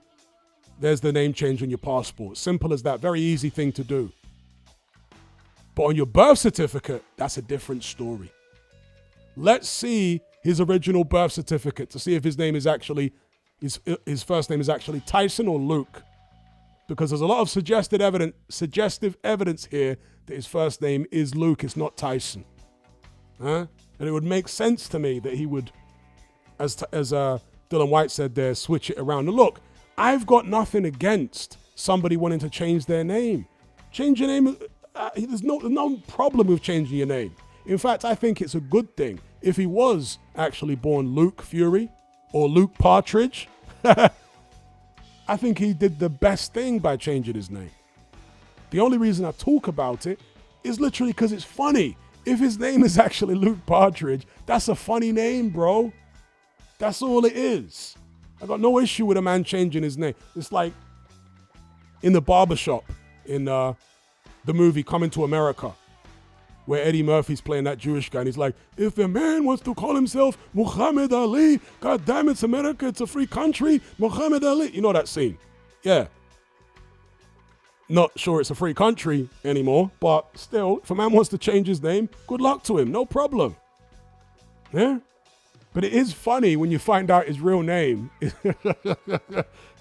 there's the name change on your passport. Simple as that, very easy thing to do. But on your birth certificate, that's a different story. Let's see his original birth certificate to see if his name is actually, his first name is actually Tyson or Luke. Because there's a lot of suggestive evidence here that his first name is Luke, it's not Tyson. And it would make sense to me that he would, as Dylan White said there, switch it around. And look, I've got nothing against somebody wanting to change their name. Change your name, there's no problem with changing your name. In fact, I think it's a good thing. If he was actually born Luke Fury or Luke Partridge, I think he did the best thing by changing his name. The only reason I talk about it is literally because it's funny. If his name is actually Luke Partridge, that's a funny name, bro. That's all it is. I got no issue with a man changing his name. It's like in the barbershop in the movie Coming to America, where Eddie Murphy's playing that Jewish guy, and he's like, if a man wants to call himself Muhammad Ali, God damn, it's America, it's a free country, Muhammad Ali. You know that scene? Yeah. Not sure it's a free country anymore, but still, if a man wants to change his name, good luck to him, no problem. Yeah? But it is funny when you find out his real name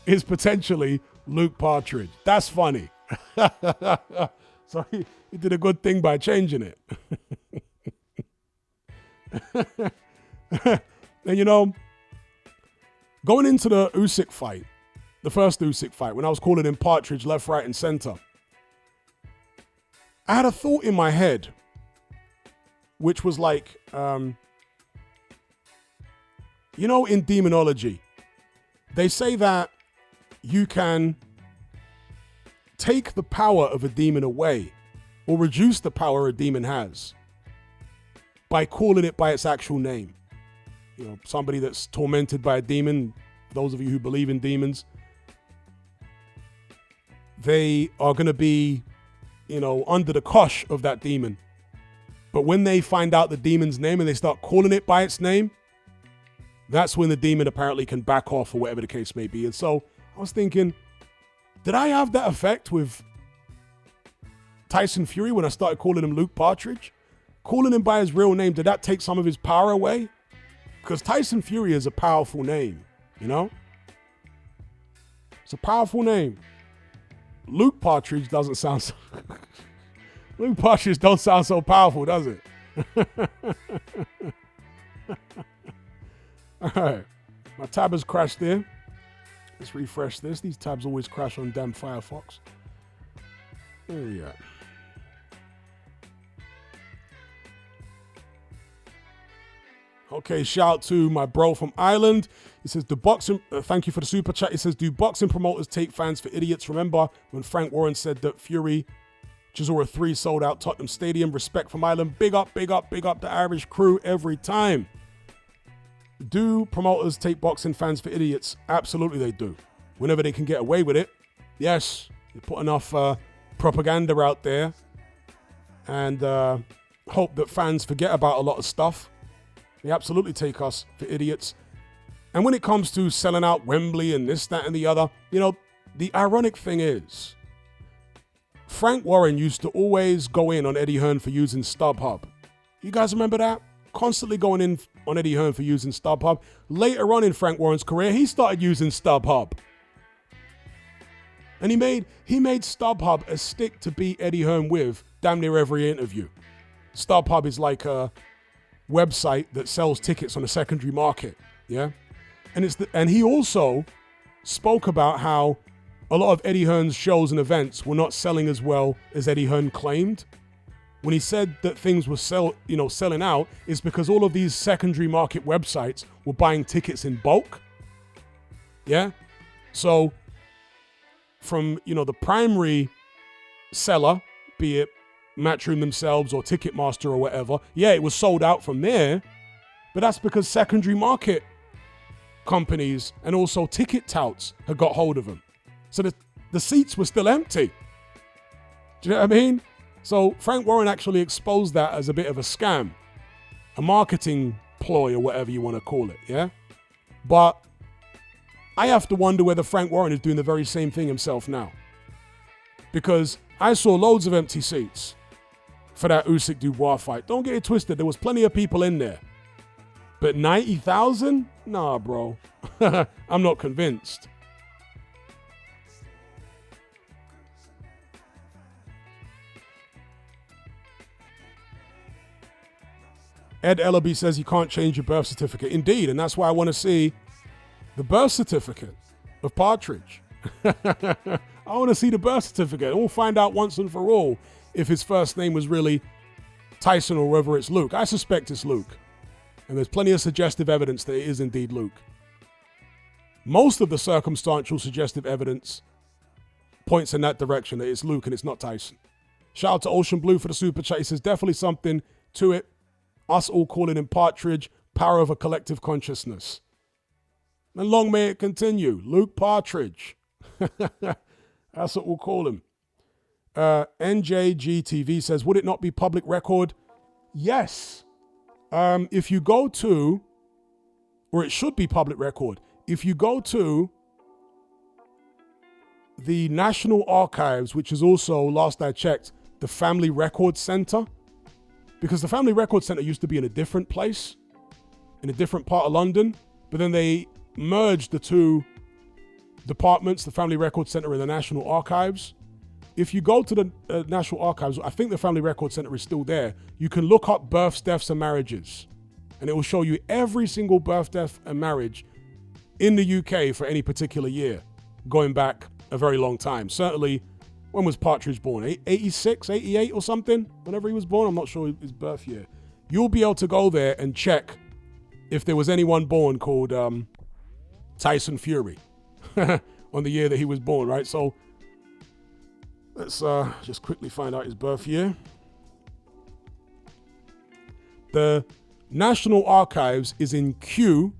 is potentially Luke Partridge. That's funny. So he did a good thing by changing it. And you know, going into the Usyk fight, the first Usyk fight, when I was calling him Partridge left, right, and center, I had a thought in my head, which was like, you know, in demonology, they say that you can take the power of a demon away or reduce the power a demon has by calling it by its actual name. You know, somebody that's tormented by a demon, those of you who believe in demons, they are going to be, you know, under the cosh of that demon. But when they find out the demon's name and they start calling it by its name, that's when the demon apparently can back off or whatever the case may be. And so I was thinking, did I have that effect with Tyson Fury when I started calling him Luke Partridge? Calling him by his real name, did that take some of his power away? Because Tyson Fury is a powerful name, you know? It's a powerful name. Luke Partridge doesn't sound so Luke Partridge don't sound so powerful, does it? All right. My tab has crashed there. Let's refresh this. These tabs always crash on damn Firefox. There we are. Okay, shout out to my bro from Ireland. He says, thank you for the super chat. He says, do boxing promoters take fans for idiots? Remember when Frank Warren said that Fury Chisora 3 sold out Tottenham Stadium? Respect from Ireland. Big up, big up, big up the Irish crew every time. Do promoters take boxing fans for idiots? Absolutely they do. Whenever they can get away with it. Yes, you put enough propaganda out there and hope that fans forget about a lot of stuff. They absolutely take us for idiots. And when it comes to selling out Wembley and this, that, and the other, you know, the ironic thing is, Frank Warren used to always go in on Eddie Hearn for using StubHub. You guys remember that? Constantly going in on Eddie Hearn for using StubHub. Later on in Frank Warren's career, he started using StubHub. And he made StubHub a stick to beat Eddie Hearn with damn near every interview. StubHub is like a website that sells tickets on a secondary market, yeah? And he also spoke about how a lot of Eddie Hearn's shows and events were not selling as well as Eddie Hearn claimed. When he said that things were selling out, is because all of these secondary market websites were buying tickets in bulk. Yeah? So from, the primary seller, be it Matchroom themselves or Ticketmaster or whatever, yeah, it was sold out from there, but that's because secondary market companies and also ticket touts had got hold of them. So the seats were still empty. Do you know what I mean? So Frank Warren actually exposed that as a bit of a scam, a marketing ploy or whatever you want to call it, yeah? But I have to wonder whether Frank Warren is doing the very same thing himself now. Because I saw loads of empty seats for that Usyk Dubois fight. Don't get it twisted. There was plenty of people in there. But 90,000? Nah, bro. I'm not convinced. Ed Ellaby says you can't change your birth certificate. Indeed, and that's why I want to see the birth certificate of Partridge. I want to see the birth certificate. We'll find out once and for all if his first name was really Tyson or whether it's Luke. I suspect it's Luke. And there's plenty of suggestive evidence that it is indeed Luke. Most of the circumstantial suggestive evidence points in that direction, that it's Luke and it's not Tyson. Shout out to Ocean Blue for the super chat. He says definitely something to it. Us all calling him Partridge, power of a collective consciousness. And long may it continue. Luke Partridge. That's what we'll call him. NJGTV says, would it not be public record? Yes. If you go to, or it should be public record, if you go to the National Archives, which is also, last I checked, the Family Record Center, because the Family Record Center used to be in a different place, in a different part of London, but then they merged the two departments, the Family Record Center and the National Archives. If you go to the National Archives, I think the Family Record Center is still there. You can look up births, deaths, and marriages, and it will show you every single birth, death, and marriage in the UK for any particular year, going back a very long time. Certainly, when was Partridge born? 86, 88 or something? Whenever he was born, I'm not sure his birth year. You'll be able to go there and check if there was anyone born called Tyson Fury on the year that he was born, right? So let's just quickly find out his birth year. The National Archives is in Kew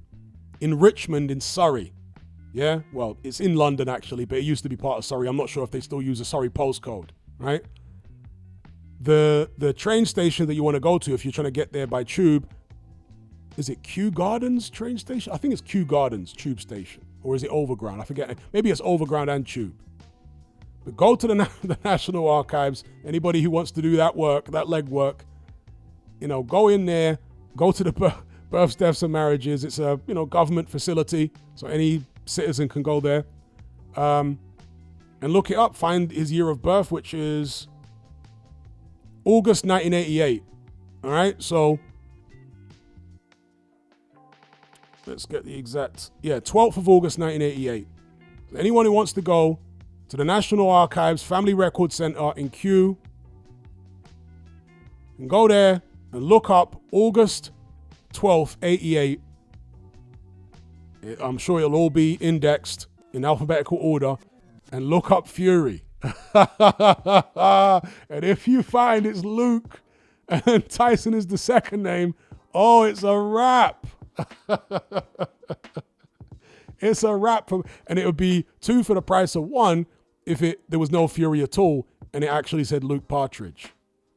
in Richmond in Surrey. Yeah, well, it's in London actually, but it used to be part of Surrey. I'm not sure if they still use a Surrey postcode, right? The train station that you want to go to if you're trying to get there by tube, is it Kew Gardens train station? I think it's Kew Gardens tube station. Or is it Overground? I forget. Maybe it's Overground and tube. But go to the National Archives. Anybody who wants to do that work, that legwork, go in there, go to the births, deaths, and marriages. It's a, government facility. So any citizen can go there and look it up. Find his year of birth, which is August 1988. All right, so let's get the exact, 12th of August 1988. Anyone who wants to go to the National Archives Family Record Center in Kew, and go there and look up August 12th, 88. I'm sure it'll all be indexed in alphabetical order, and look up Fury. And if you find it's Luke and Tyson is the second name, oh, it's a wrap. It's a wrap. And it would be 2 for the price of 1 if there was no Fury at all and it actually said Luke Partridge.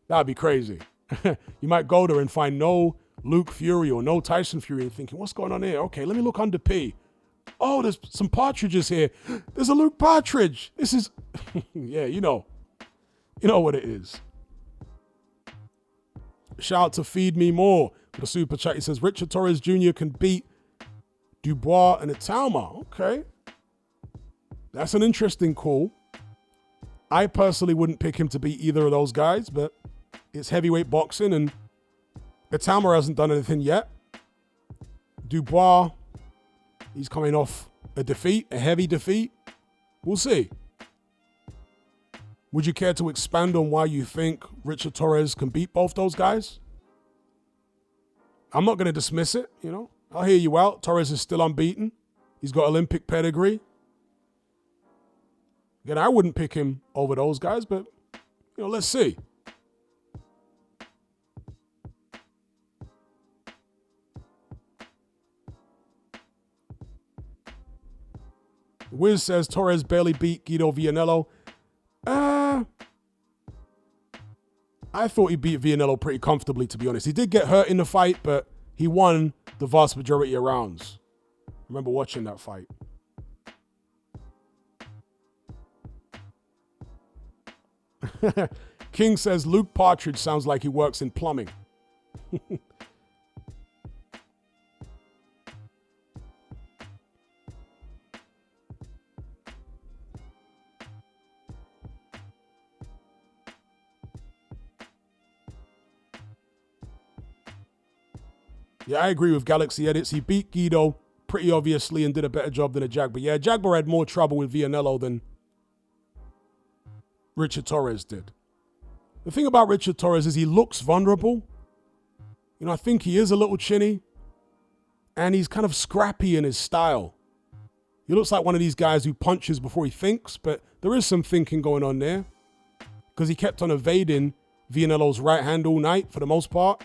That'd be crazy. You might go there and find no Luke Fury or no Tyson Fury and thinking, what's going on here? Okay, let me look under P. Oh, there's some partridges here. There's a Luke Partridge. This is, yeah, you know what it is. Shout out to Feed Me More for the super chat. He says, Richard Torres Jr. can beat Dubois and Italma. Okay. That's an interesting call. I personally wouldn't pick him to beat either of those guys, but it's heavyweight boxing and Italma hasn't done anything yet. Dubois, he's coming off a defeat, a heavy defeat. We'll see. Would you care to expand on why you think Richard Torres can beat both those guys? I'm not going to dismiss it, I'll hear you out. Torres is still unbeaten. He's got Olympic pedigree. Again, I wouldn't pick him over those guys, but, let's see. Wiz says Torres barely beat Guido Vianello. I thought he beat Vianello pretty comfortably, to be honest. He did get hurt in the fight, but he won the vast majority of rounds. I remember watching that fight. King says Luke Partridge sounds like he works in plumbing. Yeah, I agree with Galaxy Edits. He beat Guido pretty obviously and did a better job than a Jagba. Yeah, Jagba had more trouble with Vianello than Richard Torres did. The thing about Richard Torres is he looks vulnerable. I think he is a little chinny. And he's kind of scrappy in his style. He looks like one of these guys who punches before he thinks, but there is some thinking going on there. Because he kept on evading Vianello's right hand all night for the most part.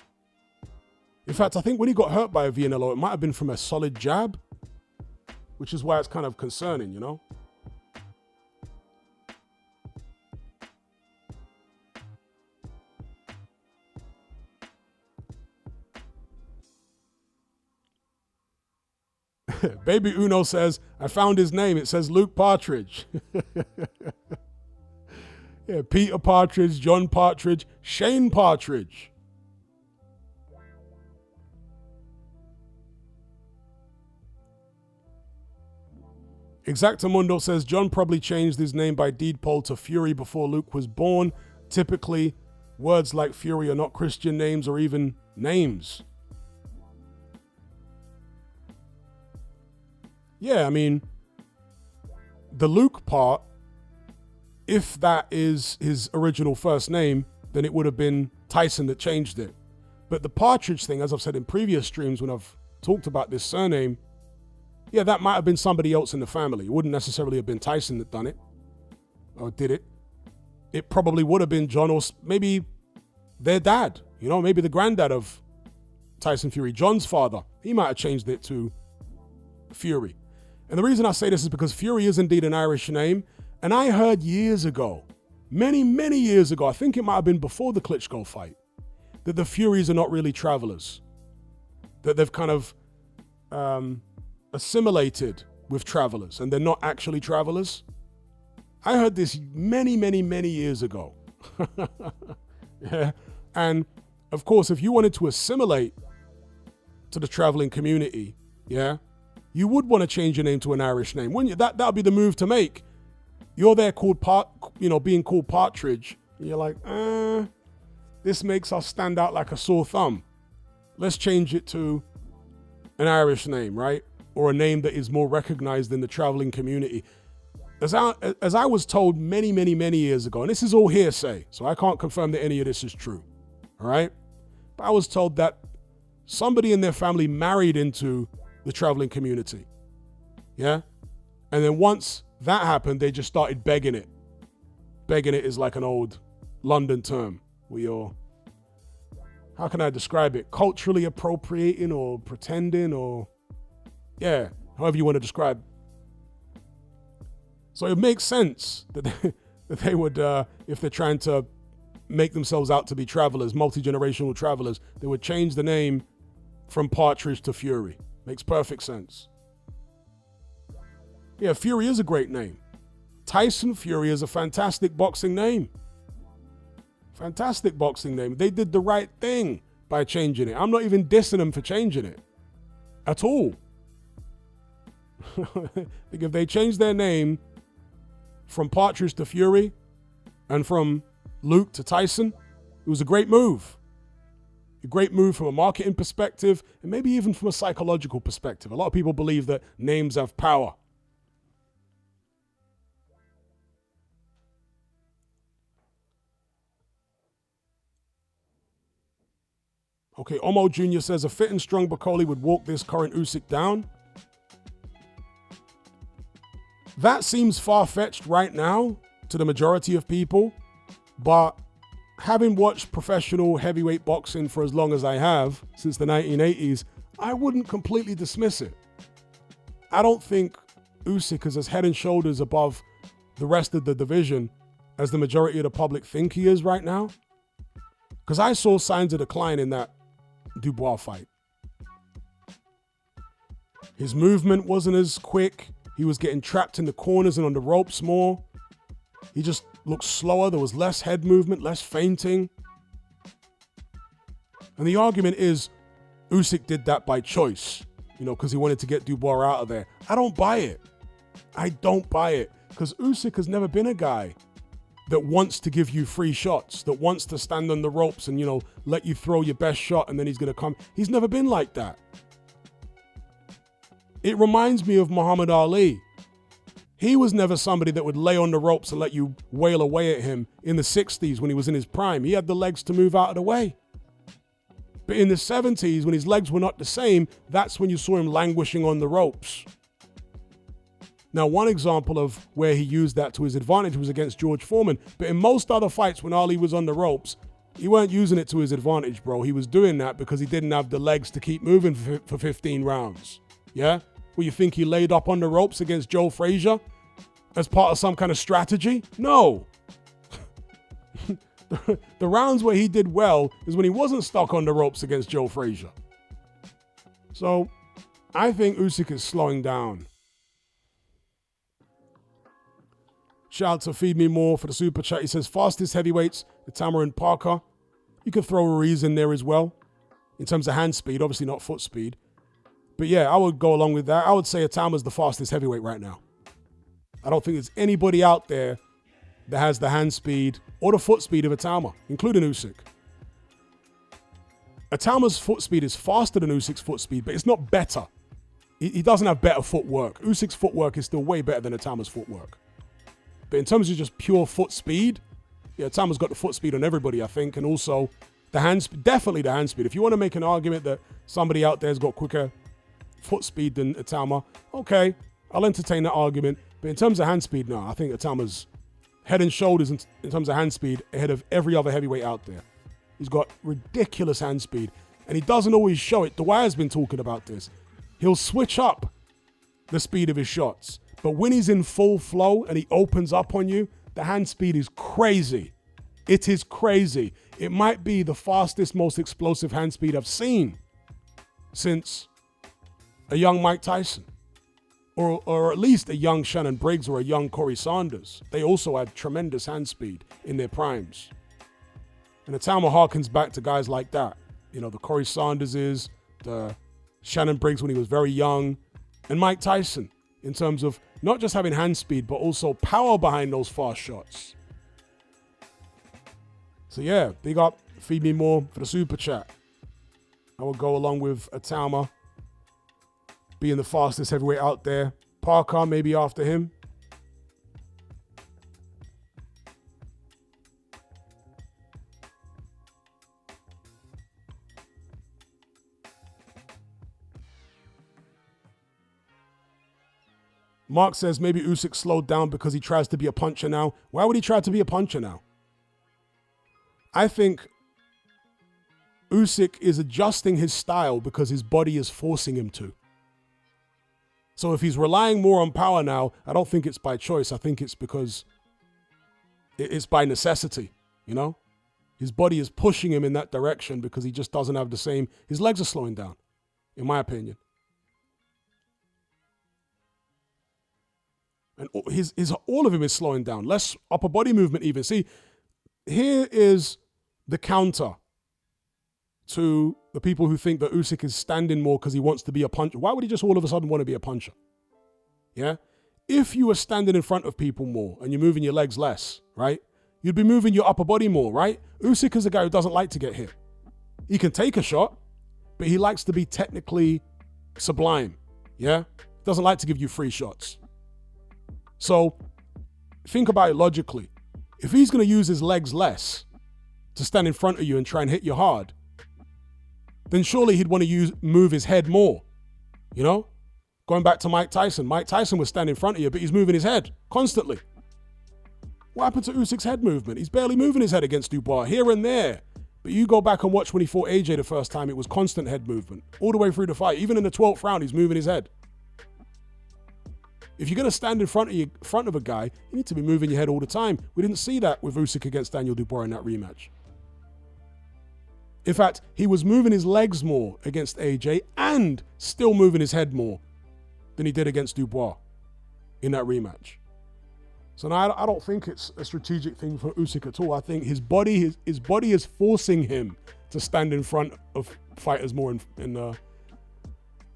In fact, I think when he got hurt by Vianello, it might have been from a solid jab, which is why it's kind of concerning, Baby Uno says, I found his name. It says Luke Partridge. Yeah, Peter Partridge, John Partridge, Shane Partridge. Exactamundo says John probably changed his name by deed poll to Fury before Luke was born. Typically, words like Fury are not Christian names or even names. Yeah, I mean, the Luke part, if that is his original first name, then it would have been Tyson that changed it. But the Partridge thing, as I've said in previous streams when I've talked about this surname, yeah, that might have been somebody else in the family. It wouldn't necessarily have been Tyson that done it or did it. It probably would have been John or maybe their dad, maybe the granddad of Tyson Fury, John's father. He might have changed it to Fury. And the reason I say this is because Fury is indeed an Irish name. And I heard years ago, many, many years ago, I think it might have been before the Klitschko fight, that the Furies are not really travelers. That they've kind of assimilated with travelers and they're not actually travelers. I heard this many, many, many years ago. Yeah. And of course, if you wanted to assimilate to the traveling community, yeah, you would want to change your name to an Irish name, wouldn't you? That would be the move to make. You're there called being called Partridge. And you're like, this makes us stand out like a sore thumb. Let's change it to an Irish name, right? Or a name that is more recognized in the traveling community. As I was told many, many, many years ago, and this is all hearsay, so I can't confirm that any of this is true, all right? But I was told that somebody in their family married into the traveling community, yeah? And then once that happened, they just started begging it. Begging it is like an old London term. How can I describe it? Culturally appropriating or pretending or, yeah, however you want to describe. So it makes sense that they would, if they're trying to make themselves out to be travelers, multi-generational travelers, they would change the name from Partridge to Fury. Makes perfect sense. Yeah, Fury is a great name. Tyson Fury is a fantastic boxing name. Fantastic boxing name. They did the right thing by changing it. I'm not even dissing them for changing it at all. If they changed their name from Partridge to Fury and from Luke to Tyson, it was a great move. A great move from a marketing perspective and maybe even from a psychological perspective. A lot of people believe that names have power. Okay, Omo Jr. says a fit and strong Bakoli would walk this current Usyk down. That seems far-fetched right now to the majority of people, but having watched professional heavyweight boxing for as long as I have, since the 1980s, I wouldn't completely dismiss it. I don't think Usyk is as head and shoulders above the rest of the division as the majority of the public think he is right now. Because I saw signs of decline in that Dubois fight. His movement wasn't as quick. He was getting trapped in the corners and on the ropes more. He just looked slower. There was less head movement, less feinting. And the argument is Usyk did that by choice, because he wanted to get Dubois out of there. I don't buy it. I don't buy it. Because Usyk has never been a guy that wants to give you free shots, that wants to stand on the ropes and, let you throw your best shot and then he's going to come. He's never been like that. It reminds me of Muhammad Ali. He was never somebody that would lay on the ropes and let you wail away at him in the 60s when he was in his prime. He had the legs to move out of the way. But in the 70s, when his legs were not the same, that's when you saw him languishing on the ropes. Now, one example of where he used that to his advantage was against George Foreman. But in most other fights, when Ali was on the ropes, he weren't using it to his advantage, bro. He was doing that because he didn't have the legs to keep moving for 15 rounds. Yeah? Well, you think he laid up on the ropes against Joe Frazier as part of some kind of strategy? No. The rounds where he did well is when he wasn't stuck on the ropes against Joe Frazier. So, I think Usyk is slowing down. Shout out to Feed Me More for the super chat. He says, fastest heavyweights, the Tamarin Parker. You could throw Ruiz in there as well. In terms of hand speed, obviously not foot speed. But yeah, I would go along with that. I would say Atama's the fastest heavyweight right now. I don't think there's anybody out there that has the hand speed or the foot speed of Atama, including Usyk. Atama's foot speed is faster than Usyk's foot speed, but it's not better. He doesn't have better footwork. Usyk's footwork is still way better than Atama's footwork. But in terms of just pure foot speed, yeah, Atama's got the foot speed on everybody, I think, and also the hand speed, definitely the hand speed. If you want to make an argument that somebody out there's got quicker foot speed than Atama, okay, I'll entertain that argument. But in terms of hand speed, no, I think Atama's head and shoulders in terms of hand speed ahead of every other heavyweight out there. He's got ridiculous hand speed, and he doesn't always show it. Dwyer's been talking about this. He'll switch up the speed of his shots, but when he's in full flow and he opens up on you, the hand speed is crazy. It is crazy. It might be the fastest, most explosive hand speed I've seen since a young Mike Tyson, or at least a young Shannon Briggs or a young Corey Sanders. They also had tremendous hand speed in their primes. And Atama harkens back to guys like that. The Corey Sanderses, the Shannon Briggs when he was very young, and Mike Tyson in terms of not just having hand speed, but also power behind those fast shots. So yeah, big up Feed Me More for the super chat. I will go along with Atama being the fastest heavyweight out there. Parker maybe after him. Mark says maybe Usyk slowed down because he tries to be a puncher now. Why would he try to be a puncher now? I think Usyk is adjusting his style because his body is forcing him to. So if he's relying more on power now, I don't think it's by choice. I think it's because it's by necessity, you know? His body is pushing him in that direction because he just doesn't have the same... His legs are slowing down, in my opinion. And all of him is slowing down. Less upper body movement even. See, here is the counter to the people who think that Usyk is standing more because he wants to be a puncher. Why would he just all of a sudden want to be a puncher? Yeah? If you were standing in front of people more and you're moving your legs less, right? You'd be moving your upper body more, right? Usyk is a guy who doesn't like to get hit. He can take a shot, but he likes to be technically sublime. Yeah? Doesn't like to give you free shots. So think about it logically. If he's going to use his legs less to stand in front of you and try and hit you hard, then surely he'd want to move his head more. You know? Going back to Mike Tyson. Mike Tyson was standing in front of you, but he's moving his head constantly. What happened to Usyk's head movement? He's barely moving his head against Dubois, here and there. But you go back and watch when he fought AJ the first time, it was constant head movement. All the way through the fight. Even in the 12th round, he's moving his head. If you're going to stand in front of a guy, you need to be moving your head all the time. We didn't see that with Usyk against Daniel Dubois in that rematch. In fact, he was moving his legs more against AJ and still moving his head more than he did against Dubois in that rematch. So now I don't think it's a strategic thing for Usyk at all. I think his body is forcing him to stand in front of fighters more and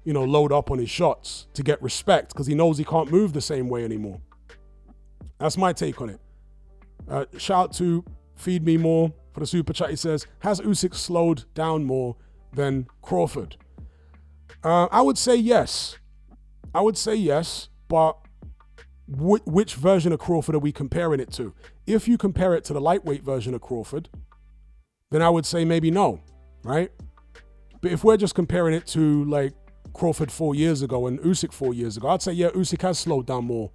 load up on his shots to get respect because he knows he can't move the same way anymore. That's my take on it. Shout out to Feed Me More for the super chat. He says, has Usyk slowed down more than Crawford? I would say yes. But which version of Crawford are we comparing it to? If you compare it to the lightweight version of Crawford, then I would say maybe no, right? But if we're just comparing it to like Crawford 4 years ago and Usyk 4 years ago, I'd say, yeah, Usyk has slowed down more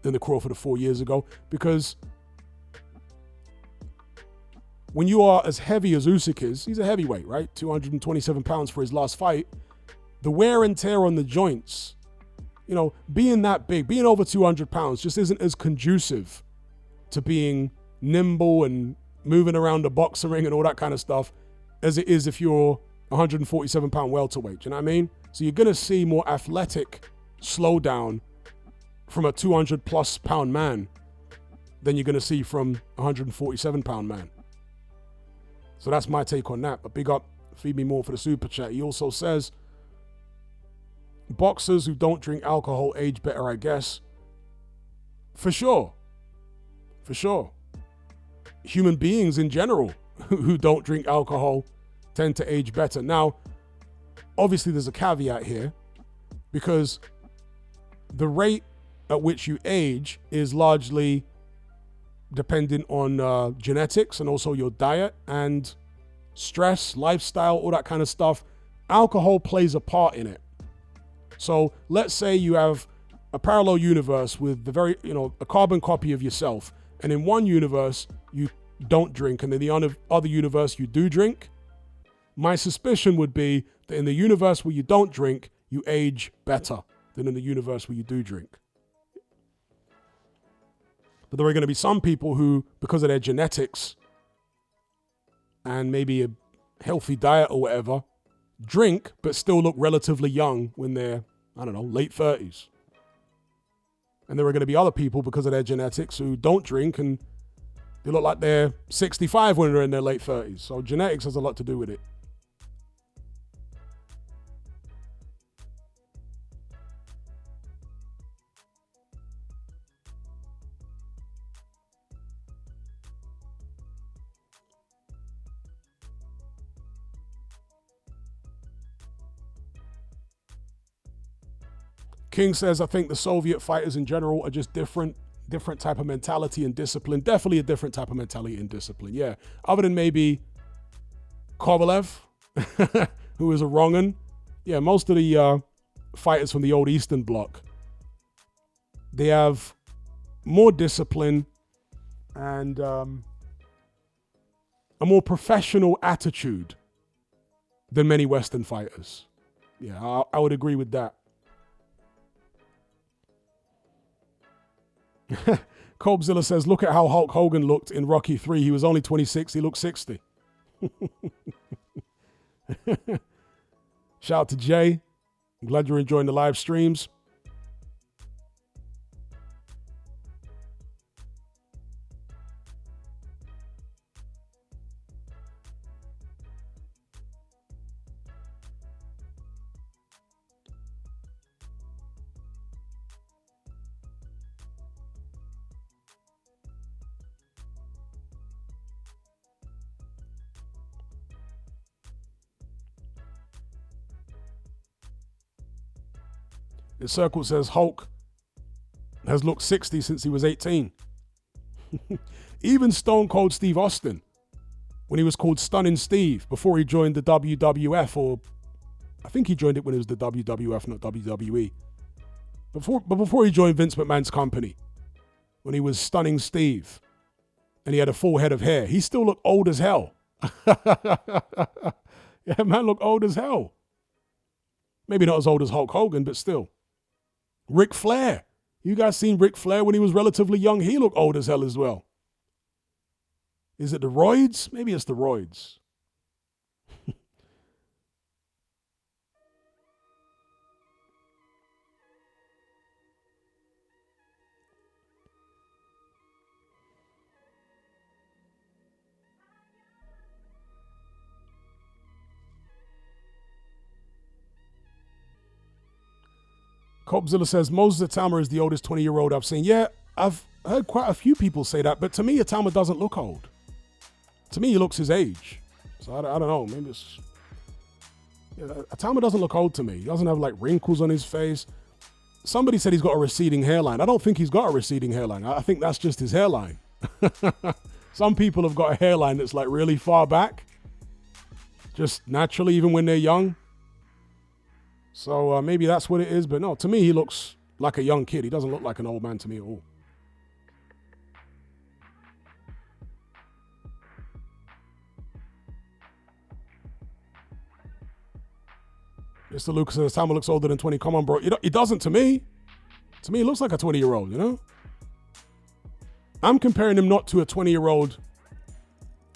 than the Crawford of 4 years ago because when you are as heavy as Usyk is, he's a heavyweight, right? 227 pounds for his last fight. The wear and tear on the joints, being that big, being over 200 pounds just isn't as conducive to being nimble and moving around the boxing ring and all that kind of stuff as it is if you're 147 pound welterweight. Do you know what I mean? So you're going to see more athletic slowdown from a 200 plus pound man than you're going to see from a 147 pound man. So that's my take on that. But big up, Feed Me More for the super chat. He also says, boxers who don't drink alcohol age better, I guess. For sure. Human beings in general who don't drink alcohol tend to age better. Now, obviously there's a caveat here because the rate at which you age is largely dependent on genetics and also your diet and stress, lifestyle, all that kind of stuff. Alcohol plays a part in it. So let's say you have a parallel universe with a carbon copy of yourself, and in one universe you don't drink, and in the other universe you do drink. My suspicion would be that in the universe where you don't drink, you age better than in the universe where you do drink. But there are going to be some people who, because of their genetics and maybe a healthy diet or whatever, drink but still look relatively young when they're, late 30s. And there are going to be other people, because of their genetics, who don't drink and they look like they're 65 when they're in their late 30s. So genetics has a lot to do with it. King says, I think the Soviet fighters in general are just different type of mentality and discipline. Definitely a different type of mentality and discipline. Yeah. Other than maybe Kovalev, who is a wrong'un. Yeah, most of the fighters from the old Eastern Bloc, they have more discipline and a more professional attitude than many Western fighters. Yeah, I would agree with that. Colbzilla says, look at how Hulk Hogan looked in Rocky 3. He was only 26. He looked 60. Shout out to Jay. I'm glad you're enjoying the live streams. The Circle says Hulk has looked 60 since he was 18. Even Stone Cold Steve Austin, when he was called Stunning Steve, before he joined the WWF, or I think he joined it when it was the WWF, not WWE. Before he joined Vince McMahon's company, when he was Stunning Steve, and he had a full head of hair, he still looked old as hell. Yeah, man looked old as hell. Maybe not as old as Hulk Hogan, but still. Ric Flair. You guys seen Ric Flair when he was relatively young? He looked old as hell as well. Is it the roids? Maybe it's the roids. Copzilla says, Moses Atama is the oldest 20-year-old I've seen. Yeah, I've heard quite a few people say that, but to me, Atama doesn't look old. To me, he looks his age. So I don't know. Maybe it's... Yeah, Atama doesn't look old to me. He doesn't have like wrinkles on his face. Somebody said he's got a receding hairline. I don't think he's got a receding hairline. I think that's just his hairline. Some people have got a hairline that's like really far back. Just naturally, even when they're young. So maybe that's what it is. But no, to me, he looks like a young kid. He doesn't look like an old man to me at all. Mr. Lucas says, Tama looks older than 20. Come on, bro. It doesn't to me. To me, he looks like a 20-year-old, you know? I'm comparing him not to a 20-year-old,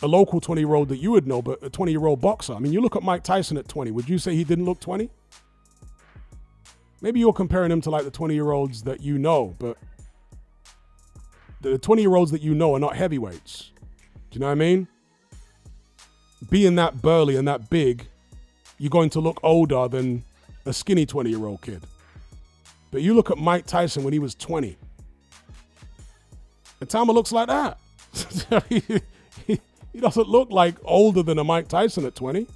a local 20-year-old that you would know, but a 20-year-old boxer. I mean, you look at Mike Tyson at 20. Would you say he didn't look 20? Maybe you're comparing him to like the 20-year-olds that you know, but the 20-year-olds that you know are not heavyweights. Do you know what I mean? Being that burly and that big, you're going to look older than a skinny 20-year-old kid. But you look at Mike Tyson when he was 20. And Tama looks like that. He doesn't look like older than a Mike Tyson at 20.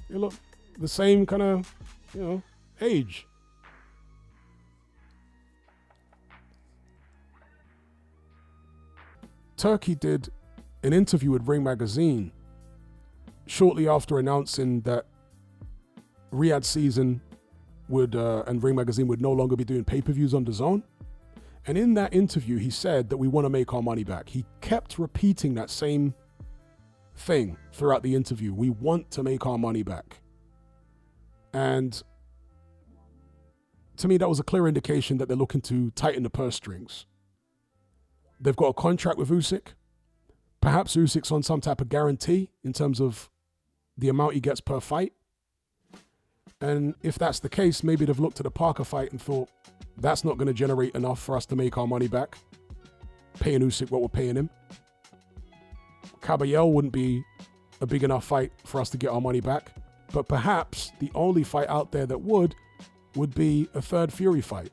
You look the same kind of, age. Turkey did an interview with Ring Magazine shortly after announcing that Riyadh season would and Ring Magazine would no longer be doing pay-per-views on DAZN. And in that interview, he said that we want to make our money back. He kept repeating that same thing throughout the interview. We want to make our money back. And to me, that was a clear indication that they're looking to tighten the purse strings. They've got a contract with Usyk. Perhaps Usyk's on some type of guarantee in terms of the amount he gets per fight. And if that's the case, maybe they've looked at the Parker fight and thought, that's not going to generate enough for us to make our money back. Paying Usyk what we're paying him. Caballero wouldn't be a big enough fight for us to get our money back. But perhaps the only fight out there that would be a third Fury fight.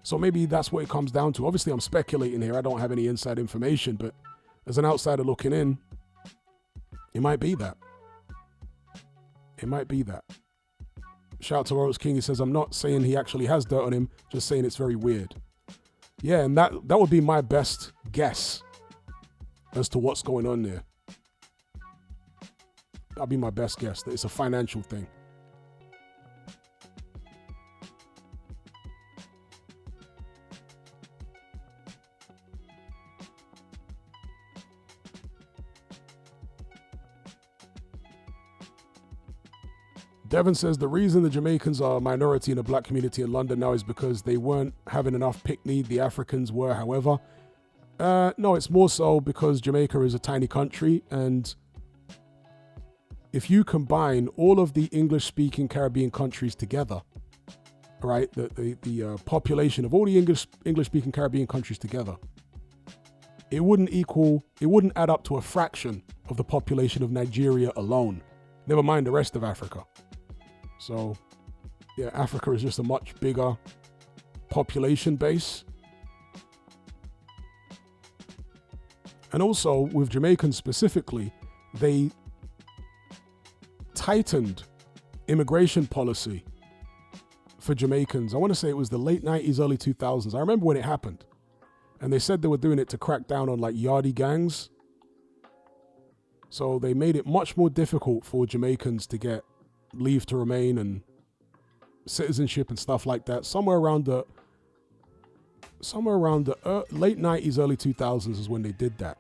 So maybe that's what it comes down to. Obviously, I'm speculating here. I don't have any inside information, but as an outsider looking in, it might be that. It might be that. Shout out to Lawrence King. He says, I'm not saying he actually has dirt on him, just saying it's very weird. Yeah, and that would be my best guess as to what's going on there. That'd be my best guess, that it's a financial thing. Devin says the reason the Jamaicans are a minority in the black community in London now is because they weren't having enough pick-me. The Africans were, however. No, it's more so because Jamaica is a tiny country, and if you combine all of the English-speaking Caribbean countries together, right, the population of all the English-speaking Caribbean countries together, it wouldn't add up to a fraction of the population of Nigeria alone. Never mind the rest of Africa. So, yeah, Africa is just a much bigger population base. And also, with Jamaicans specifically, they tightened immigration policy for Jamaicans. I want to say it was the late 90s, early 2000s. I remember when it happened. And they said they were doing it to crack down on like yardie gangs. So they made it much more difficult for Jamaicans to get leave to remain and citizenship and stuff like that. Somewhere around the late 90s, early 2000s is when they did that.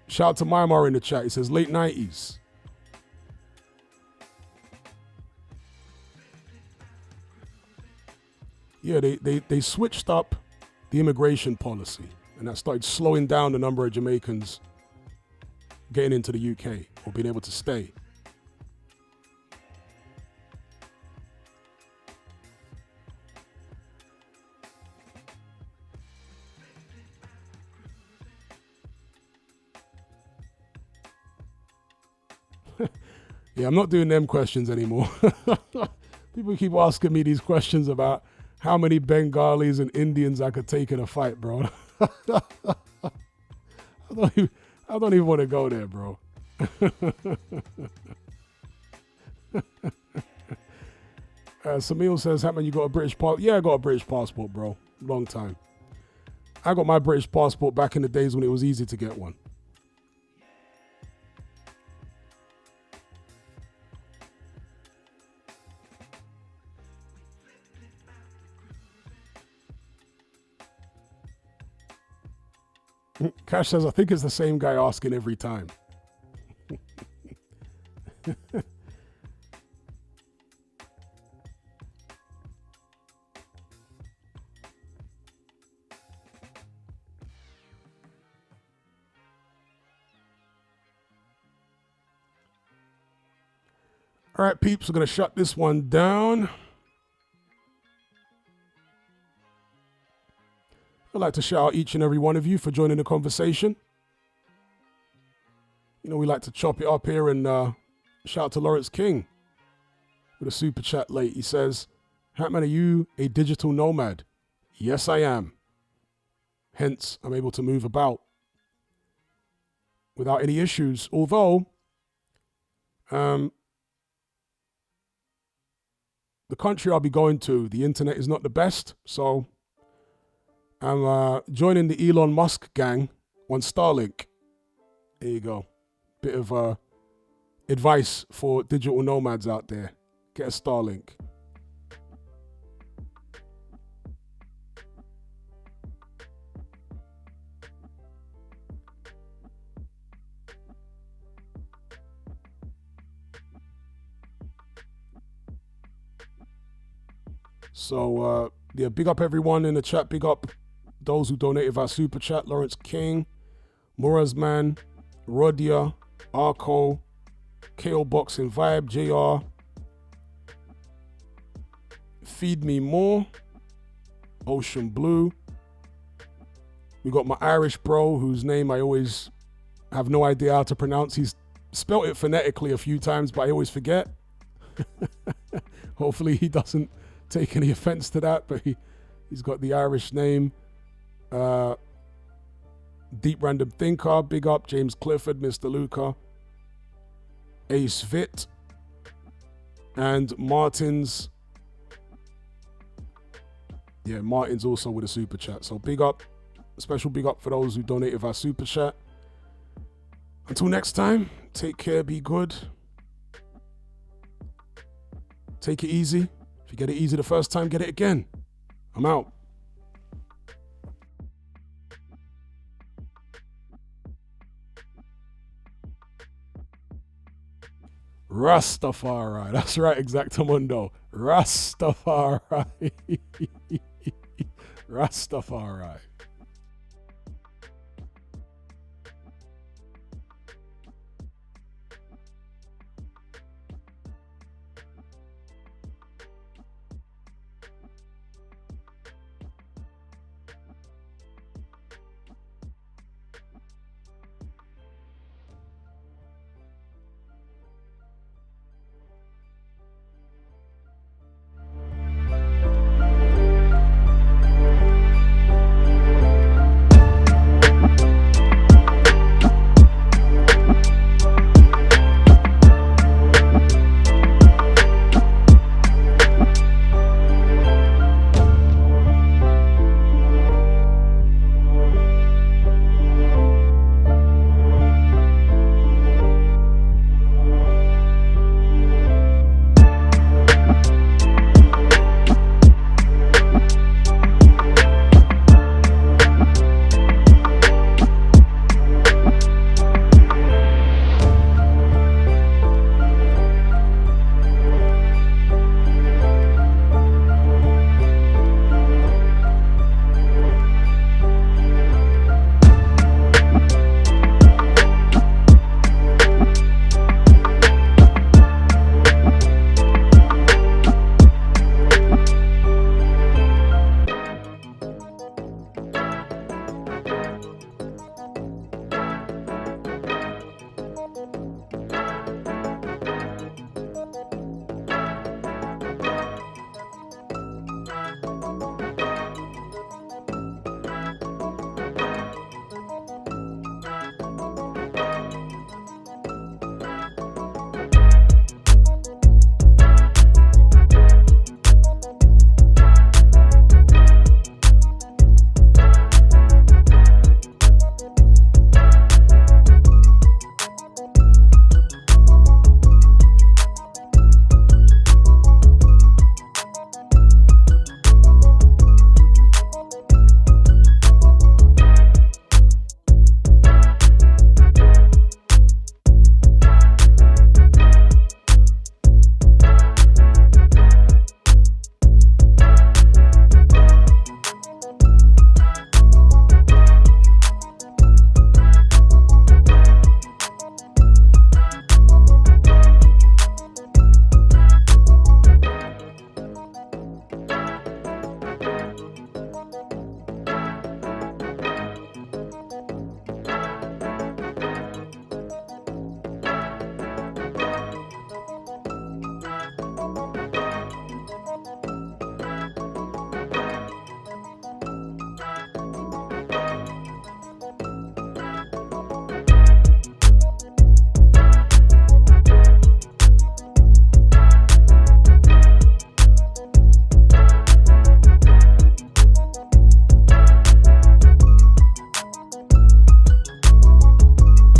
Shout out to Myanmar in the chat. He says late 90s. Yeah, they switched up the immigration policy, and that started slowing down the number of Jamaicans getting into the UK or being able to stay. Yeah, I'm not doing them questions anymore. People keep asking me these questions about how many Bengalis and Indians I could take in a fight, bro. I don't even want to go there, bro. Samil says, Hatman, you got a British passport? Yeah, I got a British passport, bro. Long time. I got my British passport back in the days when it was easy to get one. Cash says, I think it's the same guy asking every time. All right, peeps, we're going to shut this one down. I'd like to shout out each and every one of you for joining the conversation. You know, we like to chop it up here, and shout out to Lawrence King with a super chat late. He says, Hatman, are you a digital nomad? Yes, I am. Hence, I'm able to move about without any issues. Although, the country I'll be going to, the internet is not the best, so I'm joining the Elon Musk gang on Starlink. There you go. Bit of advice for digital nomads out there. Get a Starlink. So, yeah, big up everyone in the chat. Big up those who donated via Super Chat. Lawrence King, Murazman, Rodia, Arco, KO Boxing Vibe, JR, Feed Me More, Ocean Blue. We got my Irish bro, whose name I always have no idea how to pronounce. He's spelt it phonetically a few times, but I always forget. Hopefully he doesn't take any offense to that, but he's got the Irish name. Deep Random Thinker, big up. James Clifford, Mr. Luca. Ace Fit. And Martin's. Yeah, Martin's also with a super chat. So big up. Special big up for those who donated via super chat. Until next time, take care, be good. Take it easy. If you get it easy the first time, get it again. I'm out. Rastafari. That's right, Exactamundo. Rastafari. Rastafari.